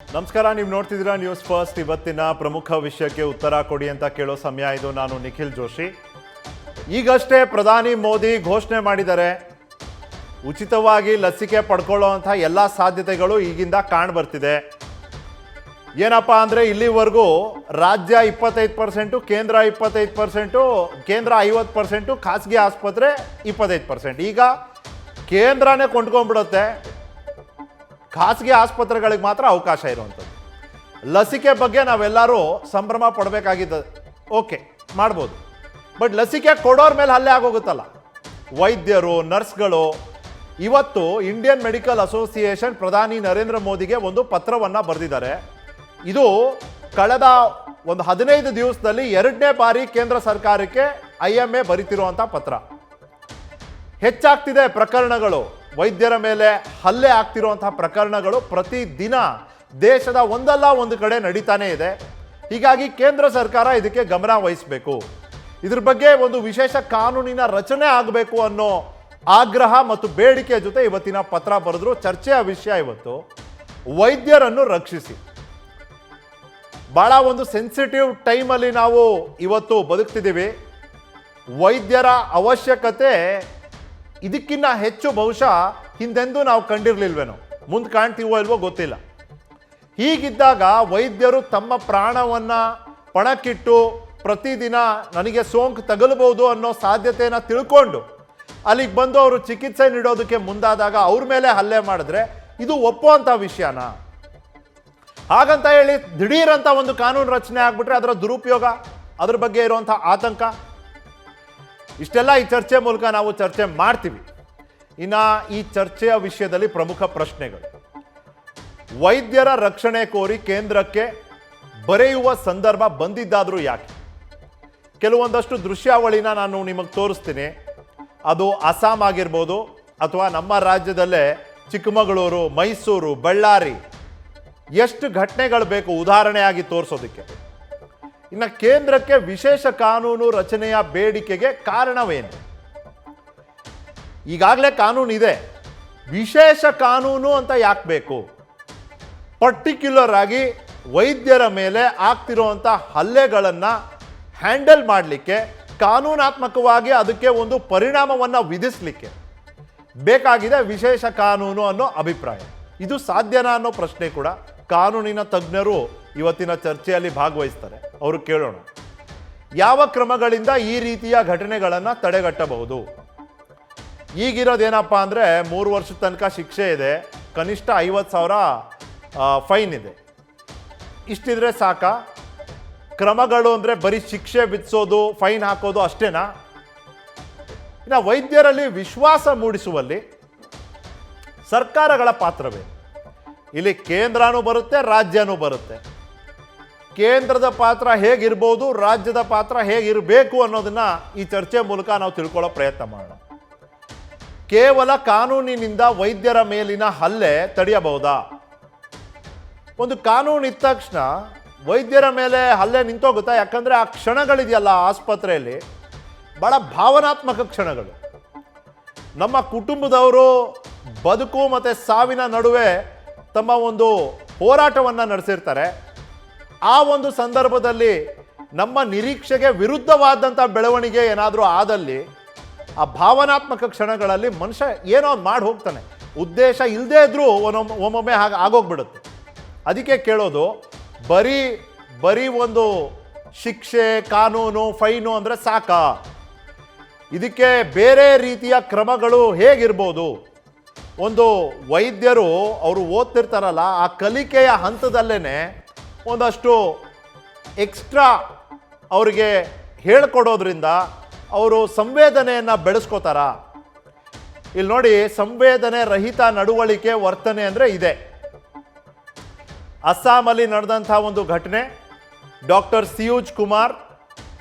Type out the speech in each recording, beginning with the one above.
ನಮಸ್ಕಾರ, ನೀವು ನೋಡ್ತಿದ್ದೀರಾ ನ್ಯೂಸ್ ಫಸ್ಟ್. ಇವತ್ತಿನ ಪ್ರಮುಖ ವಿಷಯಕ್ಕೆ ಉತ್ತರ ಕೊಡಿ ಅಂತ ಕೇಳೋ ಸಮಯ ಇದು. ನಾನು ನಿಖಿಲ್ ಜೋಶಿ. ಈಗಷ್ಟೇ ಪ್ರಧಾನಿ ಮೋದಿ ಘೋಷಣೆ ಮಾಡಿದ್ದಾರೆ, ಉಚಿತವಾಗಿ ಲಸಿಕೆ ಪಡ್ಕೊಳ್ಳೋವಂಥ ಎಲ್ಲ ಸಾಧ್ಯತೆಗಳು ಈಗಿಂದ ಕಾಣ್ಬರ್ತಿದೆ. ಏನಪ್ಪ ಅಂದರೆ, ಇಲ್ಲಿವರೆಗೂ ರಾಜ್ಯ 25%, ಕೇಂದ್ರ 25%, ಕೇಂದ್ರ 50%, ಖಾಸಗಿ ಆಸ್ಪತ್ರೆ 25%. ಈಗ ಕೇಂದ್ರನೇ ಕೊಂಡ್ಕೊಂಡ್ಬಿಡುತ್ತೆ, ಖಾಸಗಿ ಆಸ್ಪತ್ರೆಗಳಿಗೆ ಮಾತ್ರ ಅವಕಾಶ ಇರುವಂಥದ್ದು. ಲಸಿಕೆ ಬಗ್ಗೆ ನಾವೆಲ್ಲರೂ ಸಂಭ್ರಮ ಪಡಬೇಕಾಗಿದ್ದ, ಓಕೆ ಮಾಡ್ಬೋದು. ಬಟ್ ಲಸಿಕೆ ಕೊಡೋರ ಮೇಲೆ ಹಲ್ಲೆ ಆಗೋಗುತ್ತಲ್ಲ, ವೈದ್ಯರು, ನರ್ಸ್ಗಳು. ಇವತ್ತು ಇಂಡಿಯನ್ ಮೆಡಿಕಲ್ ಅಸೋಸಿಯೇಷನ್ ಪ್ರಧಾನಿ ನರೇಂದ್ರ ಮೋದಿಗೆ ಒಂದು ಪತ್ರವನ್ನು ಬರೆದಿದ್ದಾರೆ. ಇದು ಕಳೆದ ಒಂದು 15 ದಿವಸದಲ್ಲಿ 2ನೇ ಬಾರಿ ಕೇಂದ್ರ ಸರ್ಕಾರಕ್ಕೆ IMA ಬರೀತಿರುವಂಥ ಪತ್ರ. ಹೆಚ್ಚಾಗ್ತಿದೆ ಪ್ರಕರಣಗಳು, ವೈದ್ಯರ ಮೇಲೆ ಹಲ್ಲೆ ಆಗ್ತಿರುವಂತಹ ಪ್ರಕರಣಗಳು ಪ್ರತಿದಿನ ದೇಶದ ಒಂದಲ್ಲ ಒಂದು ಕಡೆ ನಡೀತಾನೆ ಇದೆ. ಹೀಗಾಗಿ ಕೇಂದ್ರ ಸರ್ಕಾರ ಇದಕ್ಕೆ ಗಮನ ವಹಿಸಬೇಕು, ಇದ್ರ ಬಗ್ಗೆ ಒಂದು ವಿಶೇಷ ಕಾನೂನಿನ ರಚನೆ ಆಗಬೇಕು ಅನ್ನೋ ಆಗ್ರಹ ಮತ್ತು ಬೇಡಿಕೆ ಜೊತೆ ಇವತ್ತಿನ ಪತ್ರ ಬರೆದ್ರು. ಚರ್ಚೆಯ ವಿಷಯ ಇವತ್ತು ವೈದ್ಯರನ್ನು ರಕ್ಷಿಸಿ. ಬಹಳ ಒಂದು ಸೆನ್ಸಿಟಿವ್ ಟೈಮಲ್ಲಿ ನಾವು ಇವತ್ತು ಬದುಕ್ತಿದ್ದೀವಿ. ವೈದ್ಯರ ಅವಶ್ಯಕತೆ ಇದಕ್ಕಿಂತ ಹೆಚ್ಚು ಬಹುಶಃ ಹಿಂದೆಂದೂ ನಾವು ಕಂಡಿರಲಿಲ್ವೇನೋ, ಮುಂದೆ ಕಾಣ್ತೀವೋ ಇಲ್ವೋ ಗೊತ್ತಿಲ್ಲ. ಹೀಗಿದ್ದಾಗ ವೈದ್ಯರು ತಮ್ಮ ಪ್ರಾಣವನ್ನು ಪಣಕ್ಕಿಟ್ಟು ಪ್ರತಿದಿನ ನನಗೆ ಸೋಂಕು ತಗಲಬಹುದು ಅನ್ನೋ ಸಾಧ್ಯತೆಯನ್ನು ತಿಳ್ಕೊಂಡು ಅಲ್ಲಿಗೆ ಬಂದು ಅವರು ಚಿಕಿತ್ಸೆ ನೀಡೋದಕ್ಕೆ ಮುಂದಾದಾಗ ಅವ್ರ ಮೇಲೆ ಹಲ್ಲೆ ಮಾಡಿದ್ರೆ ಇದು ಒಪ್ಪುವಂಥ ವಿಷಯನ? ಹಾಗಂತ ಹೇಳಿ ದಿಢೀರಂತ ಒಂದು ಕಾನೂನು ರಚನೆ ಆಗ್ಬಿಟ್ರೆ ಅದರ ದುರುಪಯೋಗ, ಅದ್ರ ಬಗ್ಗೆ ಇರುವಂಥ ಆತಂಕ, ಇಷ್ಟೆಲ್ಲ ಈ ಚರ್ಚೆ ಮೂಲಕ ನಾವು ಚರ್ಚೆ ಮಾಡ್ತೀವಿ. ಇನ್ನು ಈ ಚರ್ಚೆಯ ವಿಷಯದಲ್ಲಿ ಪ್ರಮುಖ ಪ್ರಶ್ನೆಗಳು: ವೈದ್ಯರ ರಕ್ಷಣೆ ಕೋರಿ ಕೇಂದ್ರಕ್ಕೆ ಬರೆಯುವ ಸಂದರ್ಭ ಬಂದಿದ್ದಾದರೂ ಯಾಕೆ? ಕೆಲವೊಂದಷ್ಟು ದೃಶ್ಯಾವಳಿನ ನಾನು ನಿಮಗೆ ತೋರಿಸ್ತೀನಿ. ಅದು ಅಸ್ಸಾಂ ಆಗಿರ್ಬೋದು, ಅಥವಾ ನಮ್ಮ ರಾಜ್ಯದಲ್ಲೇ ಚಿಕ್ಕಮಗಳೂರು, ಮೈಸೂರು, ಬಳ್ಳಾರಿ, ಎಷ್ಟು ಘಟನೆಗಳು ಬೇಕು ಉದಾಹರಣೆಯಾಗಿ ತೋರಿಸೋದಕ್ಕೆ. ಇನ್ನು ಕೇಂದ್ರಕ್ಕೆ ವಿಶೇಷ ಕಾನೂನು ರಚನೆಯ ಬೇಡಿಕೆಗೆ ಕಾರಣವೇನು? ಈಗಾಗಲೇ ಕಾನೂನು ಇದೆ, ವಿಶೇಷ ಕಾನೂನು ಅಂತ ಯಾಕೆ ಬೇಕು? ಪರ್ಟಿಕ್ಯುಲರ್ ಆಗಿ ವೈದ್ಯರ ಮೇಲೆ ಆಗ್ತಿರುವಂಥ ಹಲ್ಲೆಗಳನ್ನು ಹ್ಯಾಂಡಲ್ ಮಾಡಲಿಕ್ಕೆ, ಕಾನೂನಾತ್ಮಕವಾಗಿ ಅದಕ್ಕೆ ಒಂದು ಪರಿಣಾಮವನ್ನು ವಿಧಿಸಲಿಕ್ಕೆ ಬೇಕಾಗಿದೆ ವಿಶೇಷ ಕಾನೂನು ಅನ್ನೋ ಅಭಿಪ್ರಾಯ. ಇದು ಸಾಧ್ಯನಾ ಅನ್ನೋ ಪ್ರಶ್ನೆ ಕೂಡ ಕಾನೂನಿನ ತಜ್ಞರು ಇವತ್ತಿನ ಚರ್ಚೆಯಲ್ಲಿ ಭಾಗವಹಿಸ್ತಾರೆ. ಅವರು ಕೇಳೋಣ, ಯಾವ ಕ್ರಮಗಳಿಂದ ಈ ರೀತಿಯ ಘಟನೆಗಳನ್ನು ತಡೆಗಟ್ಟಬಹುದು? ಈಗಿರೋದೇನಪ್ಪ ಅಂದರೆ 3 ವರ್ಷದ ತನಕ ಶಿಕ್ಷೆ ಇದೆ, ಕನಿಷ್ಠ 50,000 ಫೈನ್ ಇದೆ. ಇಷ್ಟಿದ್ರೆ ಸಾಕಾ? ಕ್ರಮಗಳು ಅಂದರೆ ಬರೀ ಶಿಕ್ಷೆ ವಿಧಿಸೋದು, ಫೈನ್ ಹಾಕೋದು ಅಷ್ಟೇನಾ? ಇನ್ನು ವೈದ್ಯರಲ್ಲಿ ವಿಶ್ವಾಸ ಮೂಡಿಸುವಲ್ಲಿ ಸರ್ಕಾರಗಳ ಪಾತ್ರವೇ? ಇಲ್ಲಿ ಕೇಂದ್ರನೂ ಬರುತ್ತೆ, ರಾಜ್ಯನೂ ಬರುತ್ತೆ. ಕೇಂದ್ರದ ಪಾತ್ರ ಹೇಗಿರ್ಬೋದು, ರಾಜ್ಯದ ಪಾತ್ರ ಹೇಗಿರಬೇಕು ಅನ್ನೋದನ್ನ ಈ ಚರ್ಚೆ ಮೂಲಕ ನಾವು ತಿಳ್ಕೊಳ್ಳೋ ಪ್ರಯತ್ನ ಮಾಡೋಣ. ಕೇವಲ ಕಾನೂನಿನಿಂದ ವೈದ್ಯರ ಮೇಲಿನ ಹಲ್ಲೆ ತಡೆಯಬಹುದಾ? ಒಂದು ಕಾನೂನು ಇದ್ದ ತಕ್ಷಣ ವೈದ್ಯರ ಮೇಲೆ ಹಲ್ಲೆ ನಿಂತೋಗುತ್ತಾ? ಯಾಕಂದರೆ ಆ ಕ್ಷಣಗಳಿದೆಯಲ್ಲ ಆಸ್ಪತ್ರೆಯಲ್ಲಿ, ಭಾಳ ಭಾವನಾತ್ಮಕ ಕ್ಷಣಗಳು. ನಮ್ಮ ಕುಟುಂಬದವರು ಬದುಕು ಮತ್ತು ಸಾವಿನ ನಡುವೆ ತಮ್ಮ ಒಂದು ಹೋರಾಟವನ್ನು ನಡೆಸಿರ್ತಾರೆ. ಆ ಒಂದು ಸಂದರ್ಭದಲ್ಲಿ ನಮ್ಮ ನಿರೀಕ್ಷೆಗೆ ವಿರುದ್ಧವಾದಂಥ ಬೆಳವಣಿಗೆ ಏನಾದರೂ ಆದಲ್ಲಿ ಆ ಭಾವನಾತ್ಮಕ ಕ್ಷಣಗಳಲ್ಲಿ ಮನುಷ್ಯ ಏನೋ ಮಾಡಿ ಹೋಗ್ತಾನೆ, ಉದ್ದೇಶ ಇಲ್ಲದೇ ಇದ್ರೂ ಒಮ್ಮೊಮ್ಮೆ ಹಾಗೆ ಆಗೋಗ್ಬಿಡುತ್ತೆ. ಅದಕ್ಕೆ ಕೇಳೋದು, ಬರೀ ಒಂದು ಶಿಕ್ಷೆ, ಕಾನೂನು, ಫೈನು ಅಂದರೆ ಸಾಕಾ? ಇದಕ್ಕೆ ಬೇರೆ ರೀತಿಯ ಕ್ರಮಗಳು ಹೇಗಿರ್ಬೋದು? ಒಂದು ವೈದ್ಯರು ಅವರು ಓದ್ತಿರ್ತಾರಲ್ಲ, ಆ ಕಲಿಕೆಯ ಹಂತದಲ್ಲೇ ಒಂದಷ್ಟು ಎಕ್ಸ್ಟ್ರಾ ಅವರಿಗೆ ಹೇಳ್ಕೊಡೋದ್ರಿಂದ ಅವರು ಸಂವೇದನೆಯನ್ನು ಬೆಳೆಸ್ಕೋತಾರ? ಇಲ್ಲಿ ನೋಡಿ, ಸಂವೇದನೆ ರಹಿತ ನಡವಳಿಕೆ, ವರ್ತನೆ ಅಂದರೆ ಇದೆ. ಅಸ್ಸಾಮಲ್ಲಿ ನಡೆದಂಥ ಒಂದು ಘಟನೆ, ಡಾಕ್ಟರ್ ಸಿಯೂಜ್ ಕುಮಾರ್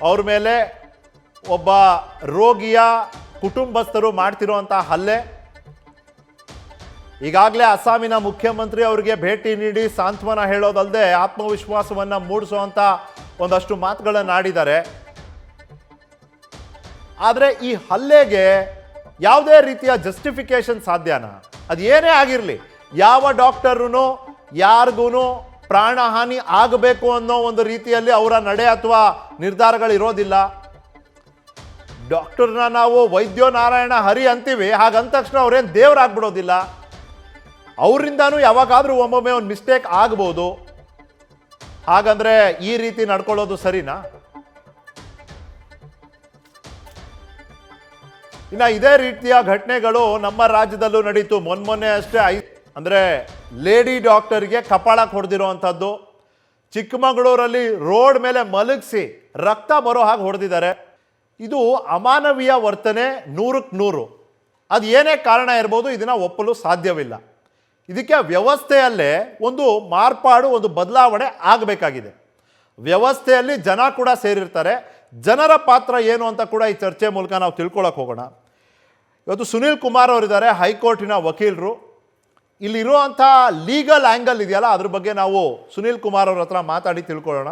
ಅವ್ರ ಮೇಲೆ ಒಬ್ಬ ರೋಗಿಯ ಕುಟುಂಬಸ್ಥರು ಮಾಡ್ತಿರುವಂಥ ಹಲ್ಲೆ. ಈಗಾಗಲೇ ಅಸ್ಸಾಮಿನ ಮುಖ್ಯಮಂತ್ರಿ ಅವರಿಗೆ ಭೇಟಿ ನೀಡಿ ಸಾಂತ್ವನ ಹೇಳೋದಲ್ಲದೆ ಆತ್ಮವಿಶ್ವಾಸವನ್ನು ಮೂಡಿಸುವಂಥ ಒಂದಷ್ಟು ಮಾತುಗಳನ್ನು ಆಡಿದ್ದಾರೆ. ಆದರೆ ಈ ಹಲ್ಲೆಗೆ ಯಾವುದೇ ರೀತಿಯ ಜಸ್ಟಿಫಿಕೇಶನ್ ಸಾಧ್ಯನಾ? ಅದು ಏನೇ ಆಗಿರಲಿ, ಯಾವ ಡಾಕ್ಟರ್ನು ಯಾರಿಗೂ ಪ್ರಾಣಹಾನಿ ಆಗಬೇಕು ಅನ್ನೋ ಒಂದು ರೀತಿಯಲ್ಲಿ ಅವರ ನಡೆ ಅಥವಾ ನಿರ್ಧಾರಗಳಿರೋದಿಲ್ಲ. ಡಾಕ್ಟರ್ನ ನಾವು ವೈದ್ಯೋ ನಾರಾಯಣ ಹರಿ ಅಂತೀವಿ, ಹಾಗಂದ ತಕ್ಷಣ ಅವ್ರೇನು ದೇವರಾಗ್ಬಿಡೋದಿಲ್ಲ. ಅವರಿಂದಾನು ಯಾವಾಗಾದರೂ ಒಮ್ಮೊಮ್ಮೆ ಒಂದು ಮಿಸ್ಟೇಕ್ ಆಗ್ಬೋದು. ಹಾಗಂದ್ರೆ ಈ ರೀತಿ ನಡ್ಕೊಳ್ಳೋದು ಸರಿನಾ? ಇನ್ನು ಇದೇ ರೀತಿಯ ಘಟನೆಗಳು ನಮ್ಮ ರಾಜ್ಯದಲ್ಲೂ ನಡೀತು. ಮೊನ್ನೆ ಅಷ್ಟೇ ಅಂದರೆ ಲೇಡಿ ಡಾಕ್ಟರ್ಗೆ ಕಪಾಳಕ್ಕೆ ಹೊಡೆದಿರುವಂಥದ್ದು. ಚಿಕ್ಕಮಗಳೂರಲ್ಲಿ ರೋಡ್ ಮೇಲೆ ಮಲಗಿಸಿ ರಕ್ತ ಬರೋ ಹಾಗೆ ಹೊಡೆದಿದ್ದಾರೆ. ಇದು ಅಮಾನವೀಯ ವರ್ತನೆ 100ಕ್ಕೆ 100. ಅದು ಏನೇ ಕಾರಣ ಇರ್ಬೋದು, ಇದನ್ನು ಒಪ್ಪಲು ಸಾಧ್ಯವಿಲ್ಲ. ಇದಕ್ಕೆ ವ್ಯವಸ್ಥೆಯಲ್ಲೇ ಒಂದು ಮಾರ್ಪಾಡು, ಒಂದು ಬದಲಾವಣೆ ಆಗಬೇಕಾಗಿದೆ. ವ್ಯವಸ್ಥೆಯಲ್ಲಿ ಜನ ಕೂಡ ಸೇರಿರ್ತಾರೆ. ಜನರ ಪಾತ್ರ ಏನು ಅಂತ ಕೂಡ ಈ ಚರ್ಚೆ ಮೂಲಕ ನಾವು ತಿಳ್ಕೊಳ್ಳೋಕೆ ಹೋಗೋಣ. ಇವತ್ತು ಸುನೀಲ್ ಕುಮಾರ್ ಅವರಿದ್ದಾರೆ, ಹೈಕೋರ್ಟಿನ ವಕೀಲರು. ಇಲ್ಲಿರುವಂಥ ಲೀಗಲ್ ಆ್ಯಂಗಲ್ ಇದೆಯಲ್ಲ, ಅದ್ರ ಬಗ್ಗೆ ನಾವು ಸುನೀಲ್ ಕುಮಾರ್ ಅವ್ರ ಹತ್ರ ಮಾತಾಡಿ ತಿಳ್ಕೊಳ್ಳೋಣ.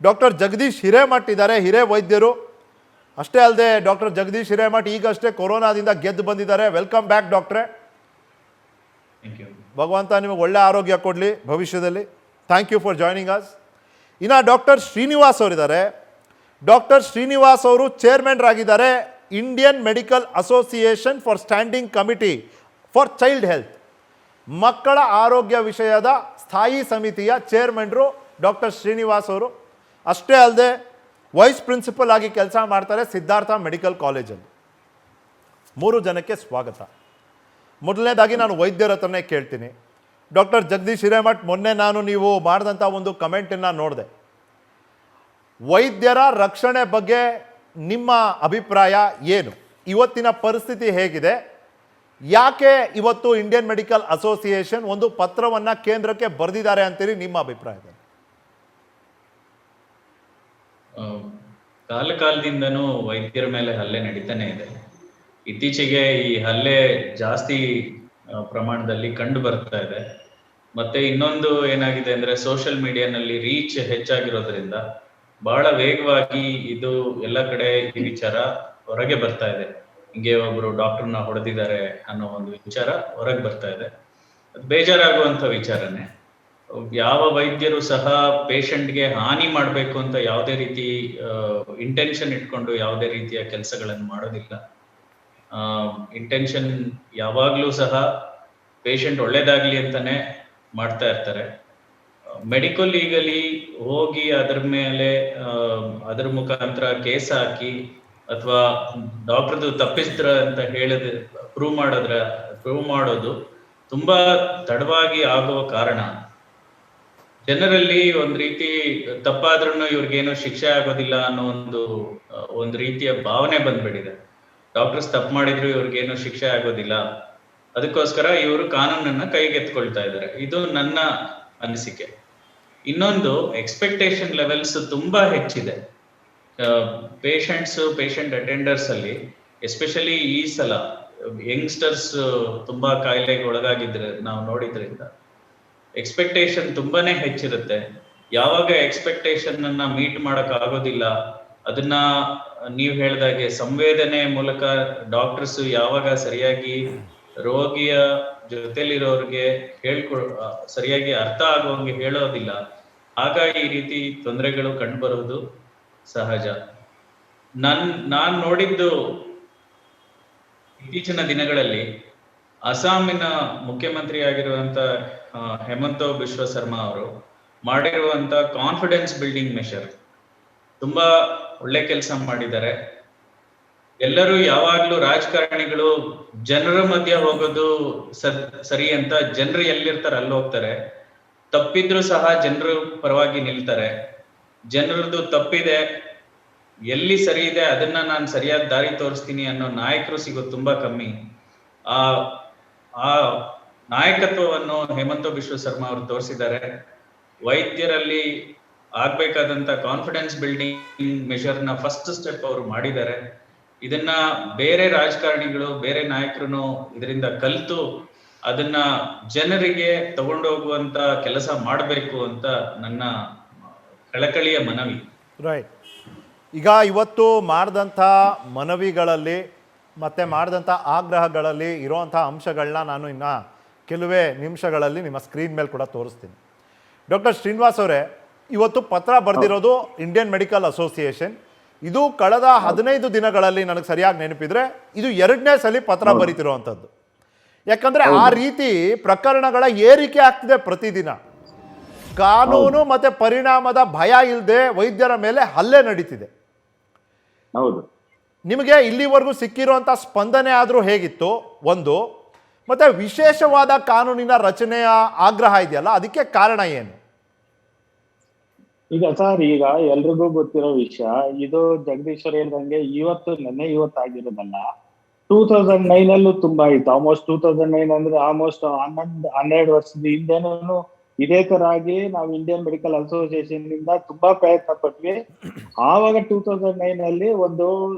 ಡಾಕ್ಟರ್ ಜಗದೀಶ್ ಹಿರೇಮಠ್ ಇದ್ದಾರೆ, ಹಿರೇ ವೈದ್ಯರು. ಅಷ್ಟೇ ಅಲ್ಲದೆ ಡಾಕ್ಟರ್ ಜಗದೀಶ್ ಹಿರೇಮಠ್ ಈಗಷ್ಟೇ ಕೊರೋನಾದಿಂದ ಗೆದ್ದು ಬಂದಿದ್ದಾರೆ. ವೆಲ್ಕಮ್ ಬ್ಯಾಕ್ ಡಾಕ್ಟ್ರೇ. ಭಗವಂತ ನಿಮಗೆ ಒಳ್ಳೆ ಆರೋಗ್ಯ ಕೊಡಲಿ ಭವಿಷ್ಯದಲ್ಲಿ. Thank you for joining us. ಇನ್ನು ಡಾಕ್ಟರ್ ಶ್ರೀನಿವಾಸ್ ಅವರಿದ್ದಾರೆ. ಡಾಕ್ಟರ್ ಶ್ರೀನಿವಾಸ್ ಅವರು ಚೇರ್ಮನ್ರಾಗಿದ್ದಾರೆ Indian medical association for standing committee for child health. ಮಕ್ಕಳ ಆರೋಗ್ಯ ವಿಷಯದ ಸ್ಥಾಯಿ ಸಮಿತಿಯ ಚೇರ್ಮನ್ರು ಡಾಕ್ಟರ್ ಶ್ರೀನಿವಾಸ್ ಅವರು. ಅಷ್ಟೇ ಅಲ್ಲದೆ ವೈಸ್ ಪ್ರಿನ್ಸಿಪಲ್ ಆಗಿ ಕೆಲಸ ಮಾಡ್ತಾರೆ ಸಿದ್ಧಾರ್ಥ ಮೆಡಿಕಲ್ ಕಾಲೇಜಲ್ಲಿ. 3 ಜನಕ್ಕೆ ಸ್ವಾಗತ. ಮೊದಲನೇದಾಗಿ ನಾನು ವೈದ್ಯರ ಹತ್ರನೇ ಕೇಳ್ತೀನಿ. ಡಾಕ್ಟರ್ ಜಗದೀಶ್ ಹಿರೇಮಠ್, ಮೊನ್ನೆ ನೀವು ಮಾಡಿದಂಥ ಒಂದು ಕಮೆಂಟನ್ನು ನೋಡಿದೆ. ವೈದ್ಯರ ರಕ್ಷಣೆ ಬಗ್ಗೆ ನಿಮ್ಮ ಅಭಿಪ್ರಾಯ ಏನು? ಇವತ್ತಿನ ಪರಿಸ್ಥಿತಿ ಹೇಗಿದೆ? ಯಾಕೆ ಇವತ್ತು ಇಂಡಿಯನ್ ಮೆಡಿಕಲ್ ಅಸೋಸಿಯೇಷನ್ ಒಂದು ಪತ್ರವನ್ನು ಕೇಂದ್ರಕ್ಕೆ ಬರೆದಿದ್ದಾರೆ ಅಂತೀರಿ ನಿಮ್ಮ ಅಭಿಪ್ರಾಯದಲ್ಲಿ? ಕಾಲದಿಂದನೂ ವೈದ್ಯರ ಮೇಲೆ ಹಲ್ಲೆ ನಡೀತಾನೆ ಇದೆ. ಇತ್ತೀಚೆಗೆ ಈ ಹಲ್ಲೆ ಜಾಸ್ತಿ ಪ್ರಮಾಣದಲ್ಲಿ ಕಂಡು ಬರ್ತಾ ಇದೆ. ಮತ್ತೆ ಇನ್ನೊಂದು ಏನಾಗಿದೆ ಅಂದ್ರೆ ಸೋಷಿಯಲ್ ಮೀಡಿಯಾನಲ್ಲಿ ರೀಚ್ ಹೆಚ್ಚಾಗಿರೋದ್ರಿಂದ ಬಹಳ ವೇಗವಾಗಿ ಇದು ಎಲ್ಲ ಕಡೆ ಈ ವಿಚಾರ ಹೊರಗೆ ಬರ್ತಾ ಇದೆ. ಹಿಂಗೆ ಒಬ್ರು ಡಾಕ್ಟರ್ನ ಹೊಡೆದಿದ್ದಾರೆ ಅನ್ನೋ ಒಂದು ವಿಚಾರ ಹೊರಗೆ ಬರ್ತಾ ಇದೆ. ಅದು ಬೇಜಾರಾಗುವಂತ ವಿಚಾರನೇ. ಯಾವ ವೈದ್ಯರು ಸಹ ಪೇಷಂಟ್ಗೆ ಹಾನಿ ಮಾಡಬೇಕು ಅಂತ ಯಾವುದೇ ರೀತಿ ಇಂಟೆನ್ಷನ್ ಇಟ್ಕೊಂಡು ಯಾವುದೇ ರೀತಿಯ ಕೆಲಸಗಳನ್ನು ಮಾಡೋದಿಲ್ಲ. ಇಂಟೆನ್ಷನ್ ಯಾವಾಗ್ಲೂ ಸಹ ಪೇಷಂಟ್ ಒಳ್ಳೇದಾಗ್ಲಿ ಅಂತಾನೆ ಮಾಡ್ತಾ ಇರ್ತಾರೆ. ಮೆಡಿಕಲ್ ಲೀಗಲಿ ಹೋಗಿ ಅದರ ಮೇಲೆ ಅದರ ಮುಖಾಂತರ ಕೇಸ್ ಹಾಕಿ ಅಥವಾ ಡಾಕ್ಟರ್ದು ತಪ್ಪಿಸ್ತ್ರ ಅಂತ ಹೇಳಿದ ಪ್ರೂವ್ ಮಾಡೋದು ತುಂಬಾ ತಡವಾಗಿ ಆಗುವ ಕಾರಣ ಜನರಲ್ಲಿ ಒಂದ್ ರೀತಿ ತಪ್ಪಾದ್ರೂ ಇವ್ರಿಗೇನೋ ಶಿಕ್ಷೆ ಆಗೋದಿಲ್ಲ ಅನ್ನೋ ಒಂದು ರೀತಿಯ ಭಾವನೆ ಬಂದ್ಬಿಟ್ಟಿದೆ. ಡಾಕ್ಟರ್ಸ್ ತಪ್ಪು ಮಾಡಿದ್ರು ಇವ್ರಿಗೇನು ಶಿಕ್ಷೆ ಆಗೋದಿಲ್ಲ, ಅದಕ್ಕೋಸ್ಕರ ಇವರು ಕಾನೂನನ್ನ ಕೈಗೆತ್ಕೊಳ್ತಾ ಇದ್ದಾರೆ. ಇದು ನನ್ನ ಅನಿಸಿಕೆ. ಇನ್ನೊಂದು, ಎಕ್ಸ್ಪೆಕ್ಟೇಷನ್ ಲೆವೆಲ್ಸ್ ತುಂಬಾ ಹೆಚ್ಚಿದೆ ಪೇಷಂಟ್ ಅಟೆಂಡರ್ಸ್ ಅಲ್ಲಿ. ಎಸ್ಪೆಷಲಿ ಈ ಸಲ ಯಂಗ್ಸ್ಟರ್ಸ್ ತುಂಬಾ ಕಾಯಿಲೆಗೆ ಒಳಗಾಗಿದ್ರೆ ನಾವು ನೋಡಿದ್ರಿಂದ ಎಕ್ಸ್ಪೆಕ್ಟೇಷನ್ ತುಂಬಾನೇ ಹೆಚ್ಚಿರುತ್ತೆ. ಯಾವಾಗ ಎಕ್ಸ್ಪೆಕ್ಟೇಷನ್ ಅನ್ನ ಮೀಟ್ ಮಾಡಕ್ ಆಗೋದಿಲ್ಲ, ಅದನ್ನ ನೀವ್ ಹೇಳ್ದಾಗೆ ಸಂವೇದನೆ ಮೂಲಕ ಡಾಕ್ಟರ್ಸ್ ಯಾವಾಗ ಸರಿಯಾಗಿ ರೋಗಿಯ ಜೊತೆಲಿರೋರ್ಗೆ ಸರಿಯಾಗಿ ಅರ್ಥ ಆಗುವಂಗೆ ಹೇಳೋದಿಲ್ಲ, ಆಗ ಈ ರೀತಿ ತೊಂದರೆಗಳು ಕಂಡುಬರುವುದು ಸಹಜ. ನಾನ್ ನೋಡಿದ್ದು ಇತ್ತೀಚಿನ ದಿನಗಳಲ್ಲಿ ಅಸ್ಸಾಮಿನ ಮುಖ್ಯಮಂತ್ರಿ ಆಗಿರುವಂತ ಹೇಮಂತ ಬಿಶ್ವ ಶರ್ಮಾ ಅವರು ಮಾಡಿರುವಂತ ಕಾನ್ಫಿಡೆನ್ಸ್ ಬಿಲ್ಡಿಂಗ್ ಮೆಷರ್ ತುಂಬಾ ಒಳ್ಳೆ ಕೆಲಸ ಮಾಡಿದ್ದಾರೆ. ಎಲ್ಲರೂ ಯಾವಾಗ್ಲೂ ರಾಜಕಾರಣಿಗಳು ಜನರ ಮಧ್ಯ ಹೋಗೋದು ಸರಿ ಅಂತ, ಜನರು ಎಲ್ಲಿರ್ತಾರೆ ಅಲ್ಲಿ ಹೋಗ್ತಾರೆ. ತಪ್ಪಿದ್ರು ಸಹ ಜನರು ಪರವಾಗಿ ನಿಲ್ತಾರೆ. ಜನರದ್ದು ತಪ್ಪಿದೆ, ಎಲ್ಲಿ ಸರಿ ಇದೆ ಅದನ್ನ ನಾನು ಸರಿಯಾದ ದಾರಿ ತೋರಿಸ್ತೀನಿ ಅನ್ನೋ ನಾಯಕರು ಸಿಗೋದು ತುಂಬಾ ಕಮ್ಮಿ. ಆ ನಾಯಕತ್ವವನ್ನು ಹೇಮಂತ ಬಿಶ್ವ ಶರ್ಮಾ ಅವರು ತೋರಿಸಿದ್ದಾರೆ. ವೈದ್ಯರಲ್ಲಿ ಆಗ್ಬೇಕಾದಂತ ಕಾನ್ಫಿಡೆನ್ಸ್ ಬಿಲ್ಡಿಂಗ್ ಮೆಷರ್ನ ಫಸ್ಟ್ ಸ್ಟೆಪ್ ಅವರು ಮಾಡಿದ್ದಾರೆ. ಇದನ್ನ ಬೇರೆ ರಾಜಕಾರಣಿಗಳು, ಬೇರೆ ನಾಯಕರು ಇದರಿಂದ ಕಲಿತು ಅದನ್ನ ಜನರಿಗೆ ತಗೊಂಡೋಗುವಂತ ಕೆಲಸ ಮಾಡಬೇಕು ಅಂತ ನನ್ನ ಕಳಕಳಿಯ ಮನವಿ. ರೈಟ್. ಈಗ ಇವತ್ತು ಮಾಡಿದಂಥ ಮನವಿಗಳಲ್ಲಿ ಮತ್ತು ಮಾಡಿದಂಥ ಆಗ್ರಹಗಳಲ್ಲಿ ಇರೋವಂಥ ಅಂಶಗಳನ್ನ ನಾನು ಇನ್ನು ಕೆಲವೇ ನಿಮಿಷಗಳಲ್ಲಿ ನಿಮ್ಮ ಸ್ಕ್ರೀನ್ ಮೇಲೆ ಕೂಡ ತೋರಿಸ್ತೀನಿ. ಡಾಕ್ಟರ್ ಶ್ರೀನಿವಾಸ್ ಅವರೇ, ಇವತ್ತು ಪತ್ರ ಬರೆದಿರೋದು ಇಂಡಿಯನ್ ಮೆಡಿಕಲ್ ಅಸೋಸಿಯೇಷನ್. ಇದು ಕಳೆದ 15 ದಿನಗಳಲ್ಲಿ ನನಗೆ ಸರಿಯಾಗಿ ನೆನಪಿದ್ರೆ ಇದು 2ನೇ ಸಲ ಪತ್ರ ಬರೀತಿರುವಂಥದ್ದು. ಯಾಕಂದ್ರೆ ಆ ರೀತಿ ಪ್ರಕರಣಗಳ ಏರಿಕೆ ಆಗ್ತಿದೆ ಪ್ರತಿದಿನ. ಕಾನೂನು ಮತ್ತೆ ಪರಿಣಾಮದ ಭಯ ಇಲ್ಲದೆ ವೈದ್ಯರ ಮೇಲೆ ಹಲ್ಲೆ ನಡೀತಿದೆ. ಹೌದು. ನಿಮಗೆ ಇಲ್ಲಿವರೆಗೂ ಸಿಕ್ಕಿರುವಂಥ ಸ್ಪಂದನೆ ಆದರೂ ಹೇಗಿತ್ತು ಒಂದು, ಮತ್ತೆ ವಿಶೇಷವಾದ ಕಾನೂನಿನ ರಚನೆಯ ಆಗ್ರಹ ಇದೆಯಲ್ಲ, ಅದಕ್ಕೆ ಕಾರಣ ಏನು? ಈಗ ಸರ್, ಈಗ ಎಲ್ರಿಗೂ ಗೊತ್ತಿರೋ ವಿಷಯ ಇದು. ಜಗದೀಶ್ವರ್ ಹೇಳ್ದಂಗೆ ಇವತ್ತು ಆಗಿರೋದಲ್ಲ. 2009 ಅಲ್ಲೂ ತುಂಬಾ ಇತ್ತು. ಆಲ್ಮೋಸ್ಟ್ 2009 ಅಂದ್ರೆ ಆಲ್ಮೋಸ್ಟ್ 12 ವರ್ಷದ ಹಿಂದೆನೂ ಇದೇ ತರ ಆಗಿ ನಾವು ಇಂಡಿಯನ್ ಮೆಡಿಕಲ್ ಅಸೋಸಿಯೇಷನ್ ಇಂದ ತುಂಬಾ ಪ್ರಯತ್ನ ಪಟ್ವಿ. ಆವಾಗ 2009 ಅಲ್ಲಿ ಒಂದು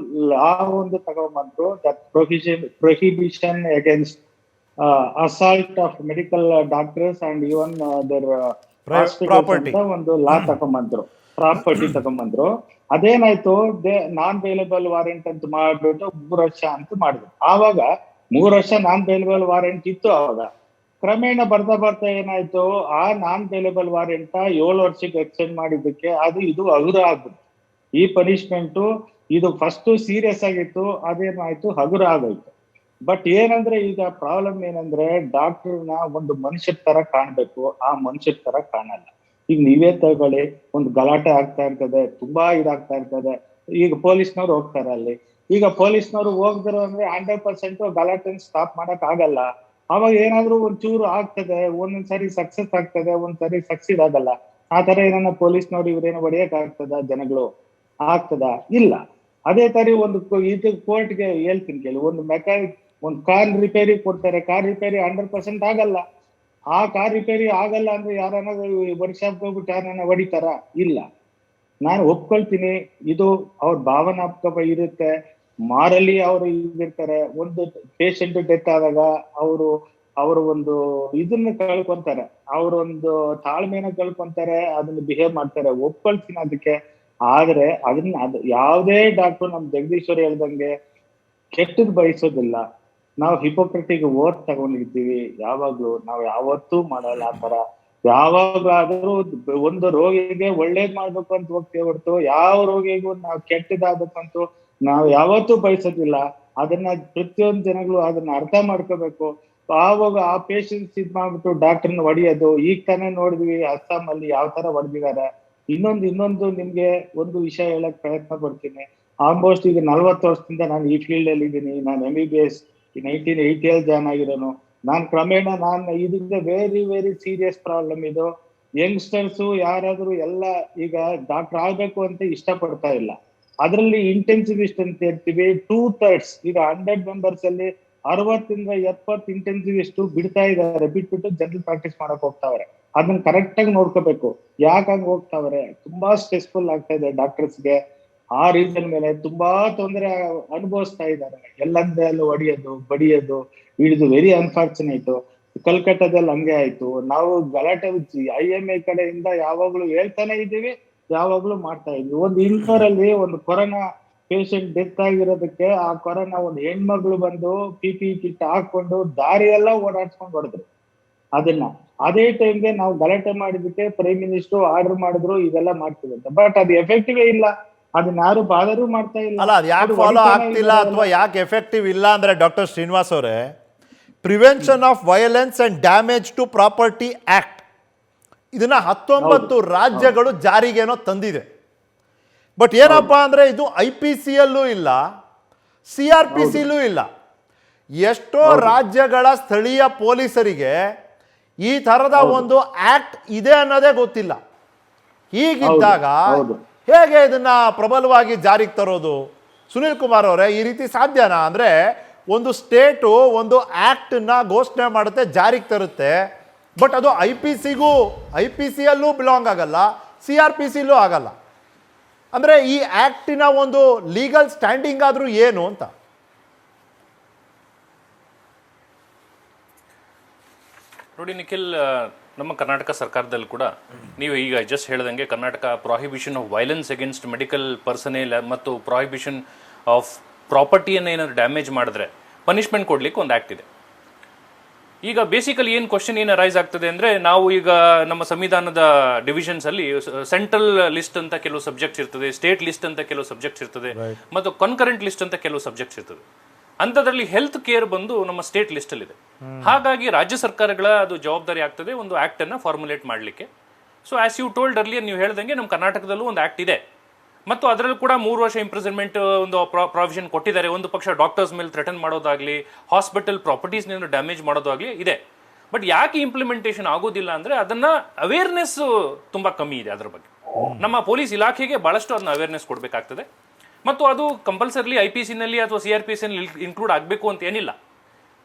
ಲಾ ತಗೊಂಡ್ಬಂದ್ರು, prohibition against assault of medical doctors and even their hospitals ಅಂತ ಒಂದು ಲಾ ತಗೊಂಡ್ಬಂದ್ರು, ಪ್ರಾಪರ್ಟಿ ತಗೊಂಡ್ಬಂದ್ರು. ಅದೇನಾಯ್ತು, ನಾನ್ ಬೇಲೇಬಲ್ ವಾರೆಂಟ್ ಅಂತ ಮಾಡ್ಬಿಟ್ಟು 3 ವರ್ಷ ಅಂತ ಮಾಡಿದ್ರು. ಆವಾಗ 3 ವರ್ಷ ನಾನ್ ಬೇಲೇಬಲ್ ವಾರೆಂಟ್ ಇತ್ತು. ಆವಾಗ ಕ್ರಮೇಣ ಬರ್ತಾ ಏನಾಯ್ತು, ಆ ನಾನ್ ಬೇಲೇಬಲ್ ವಾರೆಂಟ್ 7 ವರ್ಷಕ್ಕೆ ಎಕ್ಸ್ಟೆಂಡ್ ಮಾಡಿದ್ದಕ್ಕೆ ಅದು ಇದು ಹಗುರ ಆಗ್ಬಿಟ್ಟು, ಈ ಪನಿಷ್ಮೆಂಟ್ ಇದು ಫಸ್ಟ್ ಸೀರಿಯಸ್ ಆಗಿತ್ತು, ಅದೇನಾಯ್ತು ಹಗುರ ಆಗೋಯ್ತು. ಬಟ್ ಏನಂದ್ರೆ ಈಗ ಪ್ರಾಬ್ಲಮ್ ಏನಂದ್ರೆ, ಡಾಕ್ಟರ್ನ ಒಂದು ಮನುಷ್ಯರ ತರ ಕಾಣ್ಬೇಕು, ಆ ಮನುಷ್ಯರ ತರ ಕಾಣಲ್ಲ. ಈಗ ನೀವೇ ತಗೊಳ್ಳಿ, ಒಂದು ಗಲಾಟೆ ಆಗ್ತಾ ಇರ್ತದೆ, ತುಂಬಾ ಇದಾಗ್ತಾ ಇರ್ತದೆ. ಈಗ ಪೊಲೀಸ್ನವ್ರು ಹೋಗ್ತಾರೆ ಅಲ್ಲಿ. ಈಗ ಪೊಲೀಸ್ನವ್ರು ಹೋಗ್ತಾರೆ ಅಂದ್ರೆ 100% ಗಲಾಟೆನ ಸ್ಟಾಪ್ ಮಾಡಕ್ ಆಗಲ್ಲ. ಅವಾಗ ಏನಾದ್ರು ಒಂಚೂರು ಆಗ್ತದೆ, ಒಂದೊಂದ್ಸರಿ ಸಕ್ಸಸ್ ಆಗ್ತದೆ, ಒಂದ್ಸರಿ ಸಕ್ಸೀಡ್ ಆಗಲ್ಲ. ಆ ತರ ಏನಾರ ಪೊಲೀಸ್ನವ್ರು ಇವ್ರೇನೋ ಹೊಡೆಯಕ್ ಆಗ್ತದ, ಜನಗಳು ಆಗ್ತದ? ಇಲ್ಲ. ಅದೇ ತರ ಒಂದು ಇದು ಕೋರ್ಟ್ಗೆ ಹೇಳ್ತೀನಿ ಕೇಳಿ, ಒಂದು ಕಾರ್ ರಿಪೇರಿ ಕೊಡ್ತಾರೆ, ಕಾರ್ ರಿಪೇರಿ 100% ಆಗಲ್ಲ. ಆ ಕಾರ್ ರಿಪೇರಿ ಆಗಲ್ಲ ಅಂದ್ರೆ ಯಾರನ್ನ ವರ್ಕ್ಶಾಪ್ ಹೋಗ್ಬಿಟ್ಟು ಯಾರನ್ನ ಹೊಡಿತಾರ? ಇಲ್ಲ. ನಾನು ಒಪ್ಕೊಳ್ತೀನಿ, ಇದು ಅವ್ರ ಭಾವನಾತ್ಮಕ ಇರುತ್ತೆ, ಮಾರಲಿ ಅವರು ಇದಿರ್ತಾರೆ. ಒಂದು ಪೇಷಂಟ್ ಡೆತ್ ಆದಾಗ ಅವರು ಒಂದು ಇದನ್ನ ಕಳ್ಕೊಂತಾರೆ, ಅವರೊಂದು ತಾಳ್ಮೆನ ಕಳ್ಕೊಂತಾರೆ, ಅದನ್ನ ಬಿಹೇವ್ ಮಾಡ್ತಾರೆ, ಒಪ್ಕೊಳ್ತೀನಿ ಅದಕ್ಕೆ. ಆದ್ರೆ ಅದು ಯಾವುದೇ ಡಾಕ್ಟರ್ ನಮ್ ಜಗದೀಶ್ವರ್ ಹೇಳ್ದಂಗೆ ಕೆಟ್ಟದ್ ಬಯಸೋದಿಲ್ಲ. ನಾವು ಹಿಪೋಕ್ರಟಿಗೆ ಓಟ್ ತಗೊಂಡಿರ್ತೀವಿ ಯಾವಾಗ್ಲೂ, ನಾವು ಯಾವತ್ತೂ ಮಾಡಲ್ಲ ಆ ತರ. ಯಾವಾಗ್ಲಾದ್ರೂ ಒಂದು ರೋಗಿಗೆ ಒಳ್ಳೇದ್ ಮಾಡ್ಬೇಕು ಅಂತ ಹೋಗ್ತೇವೆ ಹೊರತು ಯಾವ ರೋಗಿಗೂ ನಾವು ಕೆಟ್ಟದಾಗಬೇಕಂತೂ ನಾವು ಯಾವತ್ತೂ ಬಯಸೋದಿಲ್ಲ. ಅದನ್ನ ಪ್ರತಿಯೊಂದು ಜನಗಳು ಅದನ್ನ ಅರ್ಥ ಮಾಡ್ಕೋಬೇಕು. ಆವಾಗ ಆ ಪೇಷಂಟ್ಸ್ ಮಾಡ್ಬಿಟ್ಟು ಡಾಕ್ಟರ್ನ ಹೊಡಿಯೋದು, ಈಗ ತಾನೇ ನೋಡಿದ್ವಿ ಅಸ್ಸಾಂ ಅಲ್ಲಿ ಯಾವ ತರ ಹೊಡೆದಿದ್ದಾರೆ. ಇನ್ನೊಂದು ನಿಮ್ಗೆ ಒಂದು ವಿಷಯ ಹೇಳಕ್ ಪ್ರಯತ್ನ ಪಡ್ತೀನಿ. ಆಲ್ಮೋಸ್ಟ್ ಈಗ 40 ವರ್ಷದಿಂದ ನಾನು ಈ ಫೀಲ್ಡ್ ಅಲ್ಲಿ ಇದ್ದೀನಿ. ನಾನು MBBS 1980 ಜಾಯ್ನ್ ಆಗಿರೋನು. ನಾನು ಕ್ರಮೇಣ ಇದರಿಂದ ವೆರಿ ಸೀರಿಯಸ್ ಪ್ರಾಬ್ಲಮ್ ಇದು. ಯಂಗ್ಸ್ಟರ್ಸ್ ಯಾರಾದ್ರೂ ಎಲ್ಲ ಈಗ ಡಾಕ್ಟರ್ ಆಗ್ಬೇಕು ಅಂತ ಇಷ್ಟಪಡ್ತಾ ಇಲ್ಲ. ಅದರಲ್ಲಿ ಇಂಟೆನ್ಸಿವಿಸ್ಟ್ ಅಂತ ಇರ್ತೀವಿ, 2/3 ಈಗ 100 ಮೆಂಬರ್ಸ್ ಅಲ್ಲಿ 60-70 ಇಂಟೆನ್ಸಿವಿಸ್ಟ್ ಬಿಡ್ತಾ ಇದ್ದಾರೆ. ಬಿಟ್ಬಿಟ್ಟು ಜನರಲ್ ಪ್ರಾಕ್ಟೀಸ್ ಮಾಡಕ್ ಹೋಗ್ತಾವ್ರೆ. ಅದನ್ನ ಕರೆಕ್ಟ್ ಆಗಿ ನೋಡ್ಕೋಬೇಕು. ಯಾಕಂಗ್ ಹೋಗ್ತಾವ್ರೆ? ತುಂಬಾ ಸ್ಟ್ರೆಸ್ಫುಲ್ ಆಗ್ತಾ ಇದೆ ಡಾಕ್ಟರ್ಸ್ಗೆ. ಆ ರೀಸನ್ ಮೇಲೆ ತುಂಬಾ ತೊಂದರೆ ಅನುಭವಿಸ್ತಾ ಇದ್ದಾರೆ. ಎಲ್ಲಂದ್ರೆ ಅಲ್ಲಿ ಹೊಡಿಯೋದು, ಬಡಿಯೋದು, ಇದು ವೆರಿ ಅನ್ಫಾರ್ಚುನೇಟ್. ಕಲ್ಕತ್ತಾದಲ್ಲಿ ಹಂಗೆ ಆಯ್ತು. ನಾವು ಗಲಾಟೆ IMA ಕಡೆಯಿಂದ ಯಾವಾಗ್ಲೂ ಹೇಳ್ತಾನೆ ಇದ್ದೀವಿ, ಯಾವಾಗ್ಲೂ ಮಾಡ್ತಾ ಇದ್ವಿ. ಒಂದು ಇಂದೋರಲ್ಲಿ ಒಂದು ಕೊರೋನಾ ಪೇಷಂಟ್ ಡೆತ್ ಆಗಿರೋದಕ್ಕೆ ಆ ಕೊರೋನಾ ಒಂದು ಹೆಣ್ಮಗಳು ಬಂದು PPE ಕಿಟ್ ಹಾಕೊಂಡು ದಾರಿಯೆಲ್ಲ ಓಡಾಡ್ಸ್ಕೊಂಡು ಹೊಡೆದ್ರು ಅದನ್ನ. ಅದೇ ಟೈಮ್ಗೆ ನಾವು ಗಲಾಟೆ ಮಾಡಿದಕ್ಕೆ ಪ್ರೈಮ್ ಮಿನಿಸ್ಟರ್ ಆರ್ಡರ್ ಮಾಡಿದ್ರು, ಇದೆಲ್ಲ ಮಾಡ್ತೀವಿ ಅಂತ. ಬಟ್ ಅದು ಎಫೆಕ್ಟಿವ್ ಇಲ್ಲ. ಅದನ್ನ ಯಾರು ಬಾದರೂ ಮಾಡ್ತಾ ಇಲ್ಲ. ಅಲ್ಲ, ಅದು ಯಾಕೆ ಫಾಲೋ ಆಗ್ತಿಲ್ಲ ಅಥವಾ ಯಾಕೆ ಎಫೆಕ್ಟಿವ್ ಇಲ್ಲ ಅಂದ್ರೆ, ಡಾಕ್ಟರ್ ಶ್ರೀನಿವಾಸ್ ಅವರೇ, prevention of violence and damage to property act ಇದನ್ನ 19 ರಾಜ್ಯಗಳು ಜಾರಿಗೇನೋ ತಂದಿದೆ. ಬಟ್ ಏನಪ್ಪಾ ಅಂದ್ರೆ, ಇದು IPCಯಲ್ಲೂ ಇಲ್ಲ, CRPCಲೂ ಇಲ್ಲ. ಎಷ್ಟೋ ರಾಜ್ಯಗಳ ಸ್ಥಳೀಯ ಪೊಲೀಸರಿಗೆ ಈ ಥರದ ಒಂದು ಆಕ್ಟ್ ಇದೆ ಅನ್ನೋದೇ ಗೊತ್ತಿಲ್ಲ. ಹೀಗಿದ್ದಾಗ ಹೇಗೆ ಇದನ್ನ ಪ್ರಬಲವಾಗಿ ಜಾರಿಗೆ ತರೋದು? ಸುನಿಲ್ ಕುಮಾರ್ ಅವರೇ, ಈ ರೀತಿ ಸಾಧ್ಯನಾ? ಅಂದ್ರೆ ಒಂದು ಸ್ಟೇಟು ಒಂದು ಆಕ್ಟ್ನ ಘೋಷಣೆ ಮಾಡುತ್ತೆ, ಜಾರಿಗೆ ತರುತ್ತೆ, ಬಟ್ ಅದು IPCಯಲ್ಲೂ ಬಿಲಾಂಗ್ ಆಗಲ್ಲ, CRPCಲೂ ಆಗಲ್ಲ. ಅಂದ್ರೆ ಈ ಆಕ್ಟಿನ ಒಂದು ಲೀಗಲ್ ಸ್ಟ್ಯಾಂಡಿಂಗ್ ಆದ್ರೂ ಏನು ಅಂತ. ನೋಡಿ ನಿಖಿಲ್, ನಮ್ಮ ಕರ್ನಾಟಕ ಸರ್ಕಾರದಲ್ಲಿ ಕೂಡ ನೀವು ಈಗ ಜಸ್ಟ್ ಹೇಳ್ದಂಗೆ Karnataka prohibition of violence against medical personnel ಮತ್ತು ಪ್ರಾಹಿಬಿಷನ್ ಆಫ್ ಪ್ರಾಪರ್ಟಿಯನ್ನು ಏನಾದ್ರು ಡ್ಯಾಮೇಜ್ ಮಾಡಿದ್ರೆ ಪನಿಷ್ಮೆಂಟ್ ಕೊಡ್ಲಿಕ್ಕೆ ಒಂದು ಆ್ಯಕ್ಟ್ ಇದೆ. ಈಗ ಬೇಸಿಕಲಿ ಏನು ಕ್ವಶನ್ ಏನು ರೈಸ್ ಆಗ್ತದೆ ಅಂದ್ರೆ, ನಾವು ಈಗ ನಮ್ಮ ಸಂವಿಧಾನದ ಡಿವಿಷನ್ಸ್ ಅಲ್ಲಿ ಸೆಂಟ್ರಲ್ ಲಿಸ್ಟ್ ಅಂತ ಕೆಲವು ಸಬ್ಜೆಕ್ಟ್ಸ್ ಇರ್ತದೆ, ಸ್ಟೇಟ್ ಲಿಸ್ಟ್ ಅಂತ ಕೆಲವು ಸಬ್ಜೆಕ್ಟ್ಸ್ ಇರ್ತದೆ, ಮತ್ತು ಕನ್ಕರೆಂಟ್ ಲಿಸ್ಟ್ ಅಂತ ಕೆಲವು ಸಬ್ಜೆಕ್ಟ್ಸ್ ಇರ್ತದೆ. ಅಂಥದ್ರಲ್ಲಿ ಹೆಲ್ತ್ ಕೇರ್ ಬಂದು ನಮ್ಮ ಸ್ಟೇಟ್ ಲಿಸ್ಟ್ ಅಲ್ಲಿ ಇದೆ. ಹಾಗಾಗಿ ರಾಜ್ಯ ಸರ್ಕಾರಗಳ ಅದು ಜವಾಬ್ದಾರಿ ಆಗ್ತದೆ ಒಂದು ಆಕ್ಟ್ ಅನ್ನ ಫಾರ್ಮುಲೇಟ್ ಮಾಡಲಿಕ್ಕೆ. So as you told earlier, ನೀವು ಹೇಳ್ದಂಗೆ ನಮ್ಮ ಕರ್ನಾಟಕದಲ್ಲೂ ಒಂದು ಆಕ್ಟ್ ಇದೆ, ಮತ್ತು ಅದರಲ್ಲೂ ಕೂಡ 3 ವರ್ಷ ಇಂಪ್ರಿಸನ್ಮೆಂಟ್ ಒಂದು ಪ್ರಾವಿಷನ್ ಕೊಟ್ಟಿದ್ದಾರೆ. ಒಂದು ಪಕ್ಷ ಡಾಕ್ಟರ್ಸ್ ಮೇಲೆ ಥ್ರೆಟನ್ ಮಾಡೋದಾಗ್ಲಿ, ಹಾಸ್ಪಿಟಲ್ ಪ್ರಾಪರ್ಟೀಸ್ನ ಡ್ಯಾಮೇಜ್ ಮಾಡೋದಾಗ್ಲಿ ಇದೆ. ಬಟ್ ಯಾಕೆ ಇಂಪ್ಲಿಮೆಂಟೇಷನ್ ಆಗೋದಿಲ್ಲ ಅಂದ್ರೆ, ಅದನ್ನ ಅವೇರ್ನೆಸ್ ತುಂಬಾ ಕಮ್ಮಿ ಇದೆ ಅದ್ರ ಬಗ್ಗೆ. ನಮ್ಮ ಪೊಲೀಸ್ ಇಲಾಖೆಗೆ ಬಹಳಷ್ಟು ಅದನ್ನ ಅವೇರ್ನೆಸ್ ಕೊಡಬೇಕಾಗ್ತದೆ, ಮತ್ತು ಅದು ಕಂಪಲ್ಸರಿಲಿ IPC ನಲ್ಲಿ ಅಥವಾ CRPC ನಲ್ಲಿ ಇನ್ಕ್ಲೂಡ್ ಆಗಬೇಕು ಅಂತ ಏನಿಲ್ಲ.